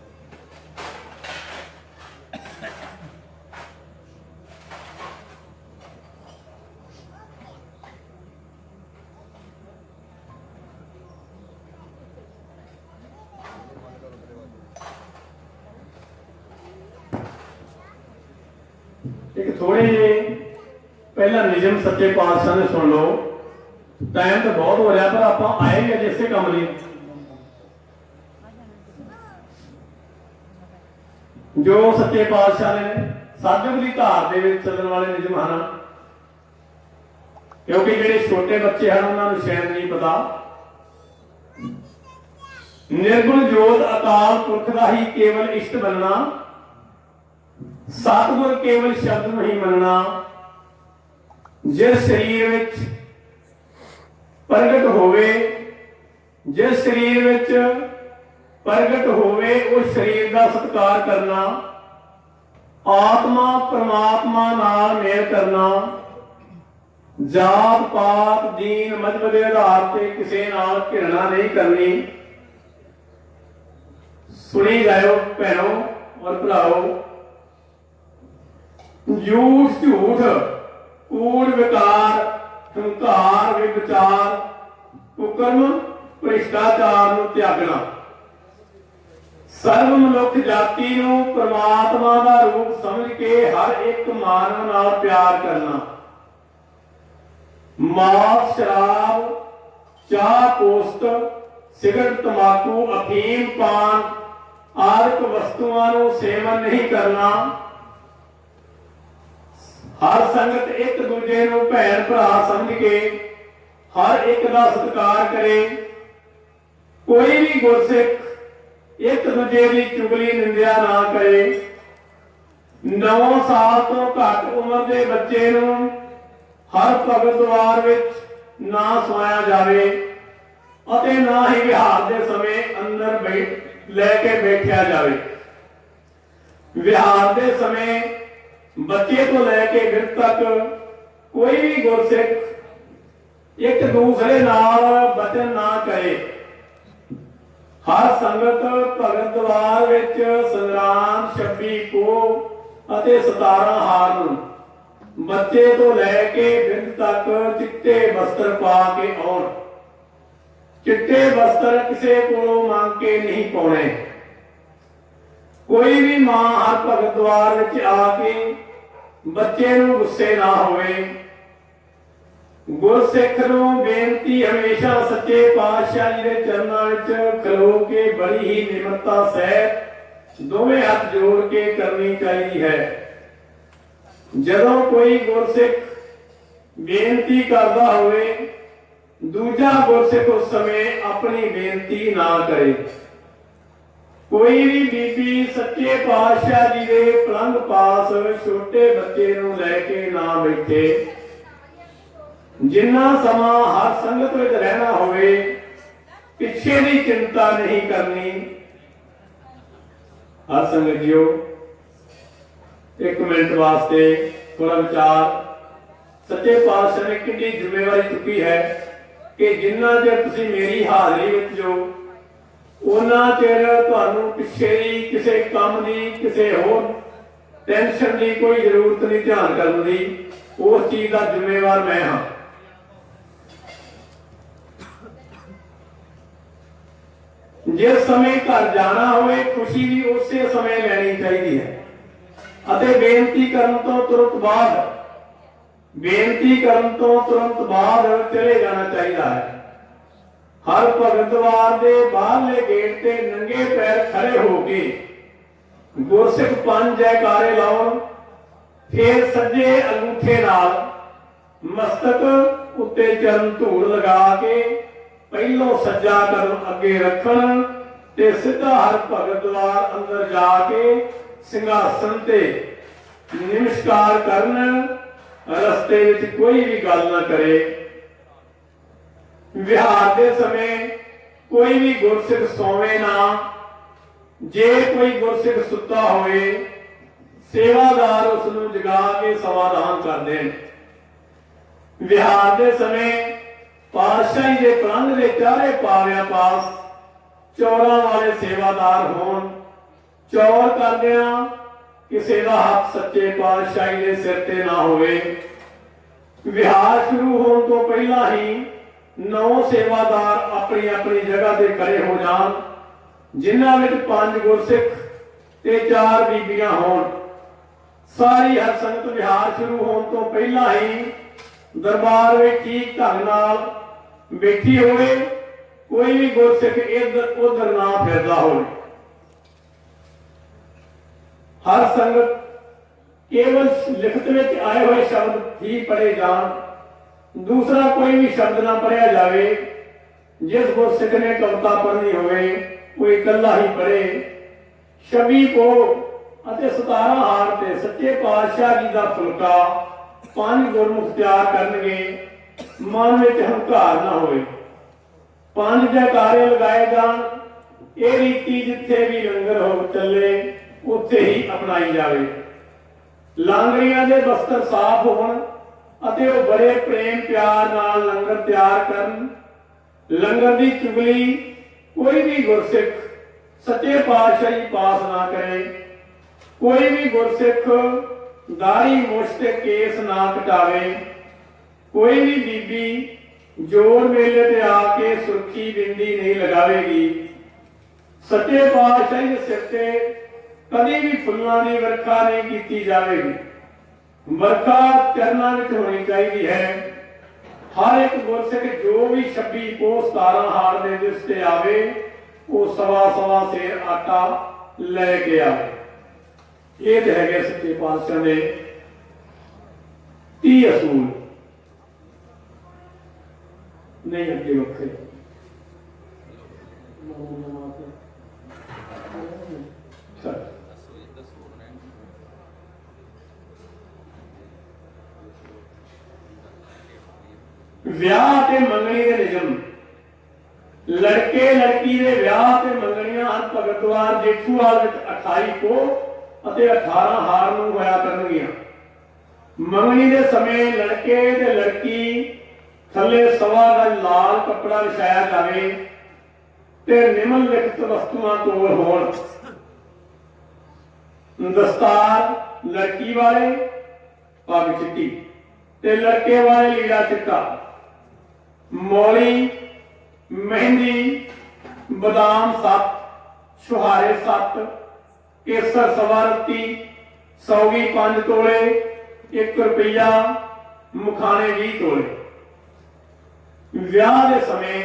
एक थोड़े जे पहला निजम सच्चे पातशाह ने सुन लो। टाइम तो बहुत हो रहा पर आप आएंगे जिससे काम लिए जो सच्चे पातशाह ने साधक की धार दे विच चलण वाले निजम हैं, क्योंकि जेडे छोटे बच्चे हैं उन्होंने शायद नहीं पता। निर्गुण जोत अकाल पुरख का ही केवल इष्ट बनना, सतगुर केवल शब्द नहीं मनना। जिस शरीर विच प्रगट होवे जिस शरीर विच प्रगट होवे उस शरीर का सत्कार करना, आत्मा परमात्मा नाल मेल करना, जात पात दीन मजहब के आधार से किसी नाल घृणा नहीं करनी। सुनी जाओ भैनों और भराओ, झूठ झूठ कूड़ विकार ਹੰਕਾਰ ਵਿਚਾਰ ਕੁਕਰਮ ਭ੍ਰਿਸ਼ਟਾਚਾਰ ਨੂੰ ਤਿਆਗਣਾ। ਸਰਵ ਮਨੁੱਖ ਜਾਤੀ ਨੂੰ ਪ੍ਰਮਾਤਮਾ ਦਾ ਰੂਪ ਸਮਝ ਕੇ ਹਰ ਇੱਕ ਮਾਨਵ ਨਾਲ ਪਿਆਰ ਕਰਨਾ। ਮਾਸ ਸ਼ਰਾਬ ਚਾਹ ਪੋਸਤ ਸਿਗਰਟ ਤਮਾਕੂ ਅਫੀਮ ਪਾਨ ਆਦਿਕ ਵਸਤੂਆਂ ਨੂੰ ਸੇਵਨ ਨਹੀਂ ਕਰਨਾ। ਹਰ ਸੰਗਤ ਇੱਕ ਦੂਜੇ ਨੂੰ ਭੈਣ ਭਰਾ ਸਮਝ ਕੇ ਹਰ ਇੱਕ ਦਾ ਸਤਿਕਾਰ ਕਰੇ। ਕੋਈ ਵੀ ਗੁਰਸਿੱਖ ਇੱਕ ਦੂਜੇ ਦੀ ਚੁਗਲੀ ਨਿੰਦਿਆ ਨਾ ਕਰੇ। 9 ਸਾਲ ਤੋਂ ਘੱਟ ਉਮਰ ਦੇ ਬੱਚੇ ਨੂੰ ਹਰ ਭਗਤਵਾਰ ਵਿੱਚ ਨਾ ਸਵਾਇਆ ਜਾਵੇ ਅਤੇ ਨਾ ਹੀ ਵਿਹਾਰ ਦੇ ਸਮੇਂ ਅੰਦਰ ਲੈ ਕੇ ਬੈਠਿਆ ਜਾਵੇ। ਵਿਹਾਰ ਦੇ ਸਮੇਂ ਬੱਚੇ ਤੋਂ ਲੈ ਕੇ ਗਿਰਦ ਤੱਕ ਕੋਈ ਵੀ ਗੁਰਸਿੱਖ ਇੱਕ ਦੂਸਰੇ ਨਾਲ ਬਚਨ ਨਾ ਕਰੇ। ਹਰ ਸੰਗਤ ਭਗਤਵਾਰ ਵਿੱਚ ਸੰਗਰਾਮ 26 ਕੋ ਅਤੇ 17 ਹਾਰ ਨੂੰ ਬੱਚੇ ਤੋਂ ਲੈ ਕੇ ਗਿਰਦ ਤੱਕ ਚਿੱਟੇ ਵਸਤਰ ਪਾ ਕੇ ਆਉਣ। ਚਿੱਟੇ ਵਸਤਰ ਕਿਸੇ ਕੋਲੋਂ ਮੰਗ ਕੇ ਨਹੀਂ ਪਾਉਣੇ। ਕੋਈ ਵੀ ਮਾਂ ਹਰ ਭਗਤਵਾਰ ਵਿੱਚ ਆ ਕੇ ਬੱਚੇ ਨੂੰ ਗੁੱਸੇ ਨਾ ਹੋਵੇ। ਗੁਰਸਿੱਖ ਨੂੰ ਬੇਨਤੀ ਹਮੇਸ਼ਾ ਸੱਚੇ ਪਾਤਸ਼ਾਹ ਜੀ ਦੇ ਚਰਨਾਂ ਵਿੱਚ ਖਲੋ ਕੇ ਬੜੀ ਹੀ ਨਿਮਰਤਾ ਸਹਿਤ ਦੋਵੇਂ ਹੱਥ ਜੋੜ ਕੇ ਕਰਨੀ ਚਾਹੀਦੀ ਹੈ। ਜਦੋਂ ਕੋਈ ਗੁਰਸਿੱਖ ਬੇਨਤੀ ਕਰਦਾ ਹੋਵੇ ਦੂਜਾ ਗੁਰਸਿੱਖ ਉਸ ਸਮੇਂ ਆਪਣੀ ਬੇਨਤੀ ਨਾ ਕਰੇ। ਕੋਈ ਵੀ ਬੀਬੀ ਸੱਚੇ ਪਾਤਸ਼ਾਹ ਜੀ ਦੇ ਪਲੰਘ ਪਾਸ ਛੋਟੇ ਬੱਚੇ ਨੂੰ ਲੈ ਕੇ ਨਾ ਬੈਠੇ। ਜਿੰਨਾ ਸਮਾਂ ਹਰ ਸੰਗਤ ਵਿੱਚ ਰਹਿਣਾ ਹੋਵੇ ਪਿੱਛੇ ਦੀ ਚਿੰਤਾ ਨਹੀਂ ਕਰਨੀ। ਹਰ ਸੰਗਤ ਜੀਓ 1 ਮਿੰਟ ਵਾਸਤੇ ਥੋੜਾ ਵਿਚਾਰ। ਸੱਚੇ ਪਾਤਸ਼ਾਹ ਨੇ ਕਿੰਨੀ ਜ਼ਿੰਮੇਵਾਰੀ ਚੁੱਕੀ ਹੈ ਕਿ ਜਿੰਨਾ ਚਿਰ ਤੁਸੀਂ ਮੇਰੀ ਹਾਜ਼ਰੀ ਵਿੱਚ ਜੋ ਉਹਨਾਂ ਚਿਰ ਤੁਹਾਨੂੰ ਪਿੱਛੇ ਦੀ ਕਿਸੇ ਕੰਮ ਦੀ ਕਿਸੇ ਹੋਰ ਟੈਨਸ਼ਨ ਦੀ ਕੋਈ ਜ਼ਰੂਰਤ ਨਹੀਂ ਧਿਆਨ ਕਰਨ ਦੀ। ਉਸ ਚੀਜ਼ ਦਾ ਜ਼ਿੰਮੇਵਾਰ ਮੈਂ ਹਾਂ। ਜਿਸ ਸਮੇਂ ਘਰ ਜਾਣਾ ਹੋਵੇ ਖੁਸ਼ੀ ਵੀ ਉਸੇ ਸਮੇਂ ਲੈਣੀ ਚਾਹੀਦੀ ਹੈ ਅਤੇ ਬੇਨਤੀ ਕਰਨ ਤੋਂ ਤੁਰੰਤ ਬਾਅਦ ਚਲੇ ਜਾਣਾ ਚਾਹੀਦਾ ਹੈ। ਹਰ ਭਗਤਵਾਰ ਦੇ ਬਾਹਰਲੇ ਗੇਟ ਤੇ ਨੰਗੇ ਪੈਰ ਖੜੇ ਹੋ ਕੇ ਗੁਰਸਿੱਖ 5 ਜੈਕਾਰੇ ਲਾਉਣ। ਫਿਰ ਸੱਜੇ ਅੰਗੂਠੇ ਨਾਲ ਮਸਤਕ ਉੱਤੇ ਚਰਨ ਧੂੜ ਲਗਾ ਕੇ ਪਹਿਲੋਂ ਸੱਜਾ ਕਦਮ ਅੱਗੇ ਰੱਖਣ ਤੇ ਸਿੱਧਾ ਹਰ ਭਗਤਵਾਰ ਅੰਦਰ ਜਾ ਕੇ ਸਿੰਘਾਸਨ ਤੇ ਨਮਸਕਾਰ ਕਰਨ। ਰਸਤੇ ਵਿੱਚ ਕੋਈ ਵੀ ਗੱਲ ਨਾ ਕਰੇ। ਵਿਹਾਰ ਦੇ ਸਮੇਂ ਕੋਈ ਵੀ ਗੁਰਸਿੱਖ ਸੋਵੇ ਨਾ। ਜੇ ਕੋਈ ਗੁਰਸਿੱਖ ਸੁੱਤਾ ਹੋਵੇ ਸੇਵਾਦਾਰ ਉਸ ਨੂੰ ਜਗਾ ਕੇ ਸਮਾਧਾਨ ਕਰ ਦੇਣ। ਵਿਹਾਰ ਦੇ ਸਮੇਂ ਪਾਤਸ਼ਾਹੀ ਦੇ ਪਲੰਘ ਦੇ ਚਾਰੇ ਪਾਵਿਆਂ ਪਾਸ ਚੌਰਾਂ ਵਾਲੇ ਸੇਵਾਦਾਰ ਹੋਣ। ਚੌਰ ਕਰਦਿਆਂ ਕਿਸੇ ਦਾ ਹੱਥ ਸੱਚੇ ਪਾਤਸ਼ਾਹੀ ਦੇ ਸਿਰ ਤੇ ਨਾ ਹੋਵੇ। ਵਿਹਾਰ ਸ਼ੁਰੂ ਹੋਣ ਤੋਂ ਪਹਿਲਾਂ ਹੀ 9 ਸੇਵਾਦਾਰ ਆਪਣੀ ਆਪਣੀ ਜਗ੍ਹਾ ਤੇ ਖੜੇ ਹੋ ਜਾਣ ਜਿਨ੍ਹਾਂ ਵਿੱਚ 5 ਗੁਰਸਿੱਖ ਤੇ 4 ਬੀਬੀਆਂ ਹੋਣ। ਸਾਰੀ ਹਰ ਸੰਗਤ ਵਿਹਾਰ ਸ਼ੁਰੂ ਹੋਣ ਤੋਂ ਪਹਿਲਾਂ ਹੀ ਦਰਬਾਰ ਵਿੱਚ ਠੀਕ ਢੰਗ ਨਾਲ ਬੈਠੀ ਹੋਵੇ। ਕੋਈ ਵੀ ਗੁਰਸਿੱਖ ਇੱਧਰ ਉੱਧਰ ਨਾ ਫਿਰਦਾ ਹੋਵੇ। ਹਰ ਸੰਗਤ ਕੇਵਲ ਲਿਖਤ ਵਿੱਚ ਆਏ ਹੋਏ ਸ਼ਬਦ ਹੀ ਪੜ੍ਹੇ ਜਾਣ। ਦੂਸਰਾ ਕੋਈ ਵੀ ਸ਼ਬਦ ਨਾ ਪੜ੍ਹਿਆ ਜਾਵੇ। ਜਿਸ ਗੁਰਸਿੱਖ ਨੇ ਕਵਿਤਾ ਪੜ੍ਹਨੀ ਹੋਵੇ ਉਹ ਇਕੱਲਾ ਹੀ ਪੜ੍ਹੇ। 26 ਕੋ ਅਤੇ 17 ਹਾਰ ਤੇ ਸੱਚੇ ਪਾਤਸ਼ਾਹ ਜੀ ਦਾ ਫੁਲਕਾ 5 ਗੁਰਮੁਖ ਤਿਆਰ ਕਰਨਗੇ। ਮਨ ਵਿੱਚ ਹੰਕਾਰ ਨਾ ਹੋਵੇ। 5 ਜੈਕਾਰੇ ਲਗਾਏ ਜਾਣ। ਇਹ ਰੀਤੀ ਜਿੱਥੇ ਵੀ ਲੰਗਰ ਹੋ ਚੱਲੇ ਉੱਥੇ ਹੀ ਅਪਣਾਈ ਜਾਵੇ। ਲਾਂਗਰੀਆਂ ਦੇ ਬਸਤਰ ਸਾਫ਼ ਹੋਣ ਅਤੇ ਉਹ ਬੜੇ ਪ੍ਰੇਮ ਪਿਆਰ ਨਾਲ ਲੰਗਰ ਤਿਆਰ ਕਰਨ। ਲੰਗਰ ਦੀ ਚੁਗਲੀ ਕੋਈ ਵੀ ਗੁਰਸਿੱਖ ਸੱਚੇ ਪਾਤਸ਼ਾਹ ਜੀ ਪਾਸ ਨਾ ਕਰੇ। ਕੋਈ ਵੀ ਗੁਰਸਿੱਖ ਦਾੜੀ ਮੁੱਛ ਤੇ ਕੇਸ ਨਾ ਕਟਾਵੇ। कोई भी बीबी जोड़ मेले ते आके सुर्खी बिंदी नहीं लगावेगी। सच्चे पातशाह दे सिर ते कदी भी फुल्लां दी वर्खा नहीं की जाएगी। वर्खा चरनां विच होनी चाहिए है। हर एक गुरसिख जो भी 26 पोह 17 हाड़ दे दिवस ते आवे वो सवा सवा सेर आटा लैके आवे। ये तो है सच्चे पातशाह दे 30 असूल नहीं अगे वक्रे ਵਿਆਹ ਤੇ ਮੰਗਣੀ ਦੇ ਨਿਯਮ। ਲੜਕੇ ਲੜਕੀ ਦੇ ਵਿਆਹ ਤੇ ਮੰਗਣੀਆਂ ਹਰ ਭਗਤਵਾਰ ਜੇਠੂਵਾਲ ਵਿੱਚ 28 ਕੋ ਅਤੇ 18 ਹਾਰ ਨੂੰ ਹੋਇਆ ਕਰਨਗੀਆਂ। ਮੰਗਣੀ ਦੇ ਸਮੇਂ ਲੜਕੇ ਤੇ ਲੜਕੀ ਥੱਲੇ ਸਵਾ ਗਜ ਲਾਲ ਕੱਪੜਾ ਵਿਛਾਇਆ ਜਾਵੇ ਤੇ ਨਿਮਨ ਲਿਖਤ ਵਸਤੂਆਂ ਕੋਲ ਹੋਣ। ਦਸਤਾਰ ਲੜਕੀ ਵਾਲੇ ਪੱਗ ਚਿੱਟੀ ਤੇ ਲੜਕੇ ਵਾਲੇ ਲੀੜਾ ਚਿੱਟਾ। मौली मेहंदी बादाम 7 छुहारे 7 केसर सवा रत्ती सौगी 5 तोले 1 रुपया मुखाने 20 तोले। ਵਿਆਹ ਦੇ ਸਮੇਂ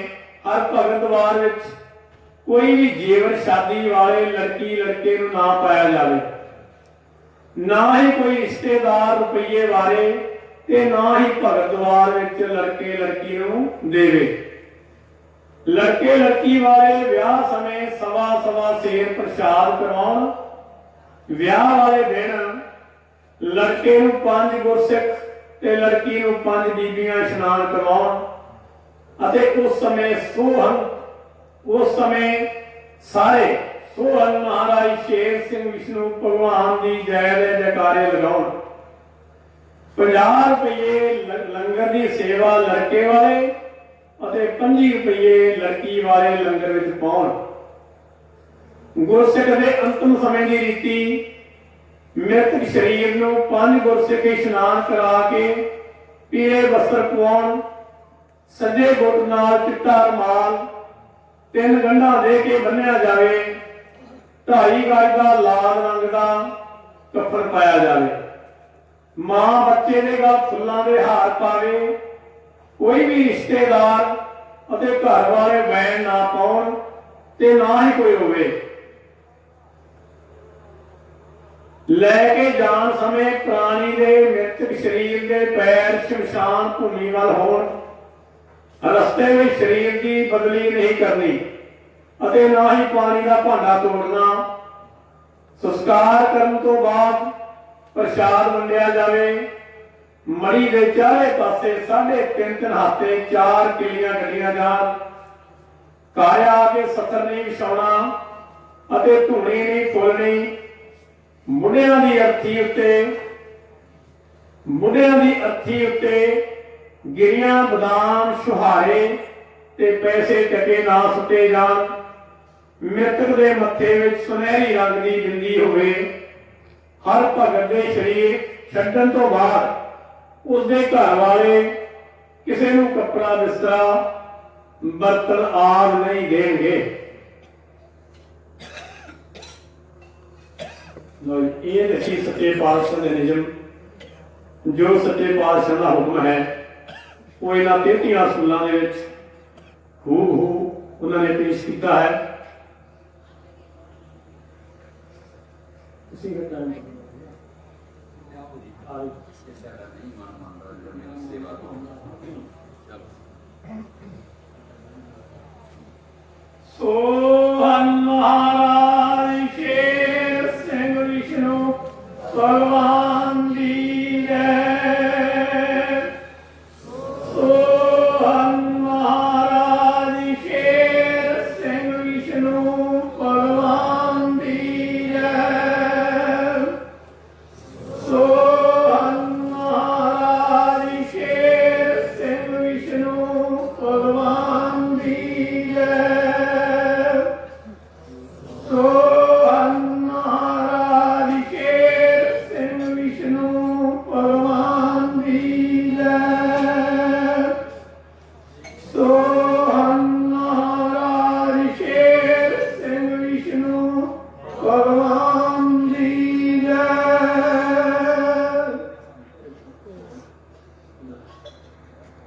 हर भगतवार विच कोई भी जेवर शादी वाले लड़की लड़के नूं ना पाया जावे। ना ही कोई रिश्तेदार रुपये वाले ते ना ही भगतवार विच लड़के लड़की नूं देवे। लड़के लड़की वाले ब्याह समय सवा सवा सेर प्रसाद करवाउण। ब्याह वाले दिन लड़के नूं 5 गुरसिख ते लड़की नूं 5 बीबियां इशनान करवाउण अते उस समय सोहन उस समय सारे सोहन महाराज शेर सिंह विष्णु भगवान की जय दे जयकारे लगाउण। 50 रुपये लंगर की सेवा लड़के वाले ਅਤੇ 25 रुपये लड़की वाले लंगर विच पाउण। गुरसिख दे अंतिम समय की रीति मृतक शरीर नूं 5 गुरसिख इशनान करा के पीले वस्त्र पवाउण। सज्जे गुट नाल चिट्टा रुमाल 3 गंढा दे के बन्निया जावे। 2.5 गज का लाल रंग का कफन पाया जावे। मां बच्चे दे गल फुल्लां दे हार पावे। कोई भी रिश्तेदार अते घर वाले बैन ना पाउण ते ना ही कोई होवे। लैके जाण समय प्राणी दे मृतक शरीर दे पैर शमशान भूमि वाल होण। रस्ते में शरीर की बदली नहीं करनी अते ना ही पानी का भांडा तोड़ना। संस्कार करन तो बाद प्रसाद वंडिया जावे। मड़ी के चारे पासे 3.5 हाथे 4 किलियां कढ़िया जाण। काया के सतर नहीं विछाउणा अते धूनी नहीं फुलनी। मुंडियां दी अर्थी उत्ते गिरियां बादाम छुहारे ते पैसे टके ना सुटे जाण। मृतक दे मत्थे विच सुनहरी रंग दी बिंदी होवे। हर भगत दे शरीर छड्डण तो बाद उसके घर वाले किसी नूं कपड़ा बिस्तरा बर्तन आदि नहीं देंगे। ये दसी सच्चे पातशाह दे नियम। जो सच्चे पातशाह का हुक्म है वो इन्हां 33 असूलों दे विच हूबहू उन्होंने पेश किया है। सोहन महाराज शेर सिंह विष्णु भगवान की जय। सोहन महाराज शेर सिंह विष्णु भगवान की जय। सोहन महाराज शेर सिंह विष्णु भगवान की जय। सोहन महाराज शेर सिंह तो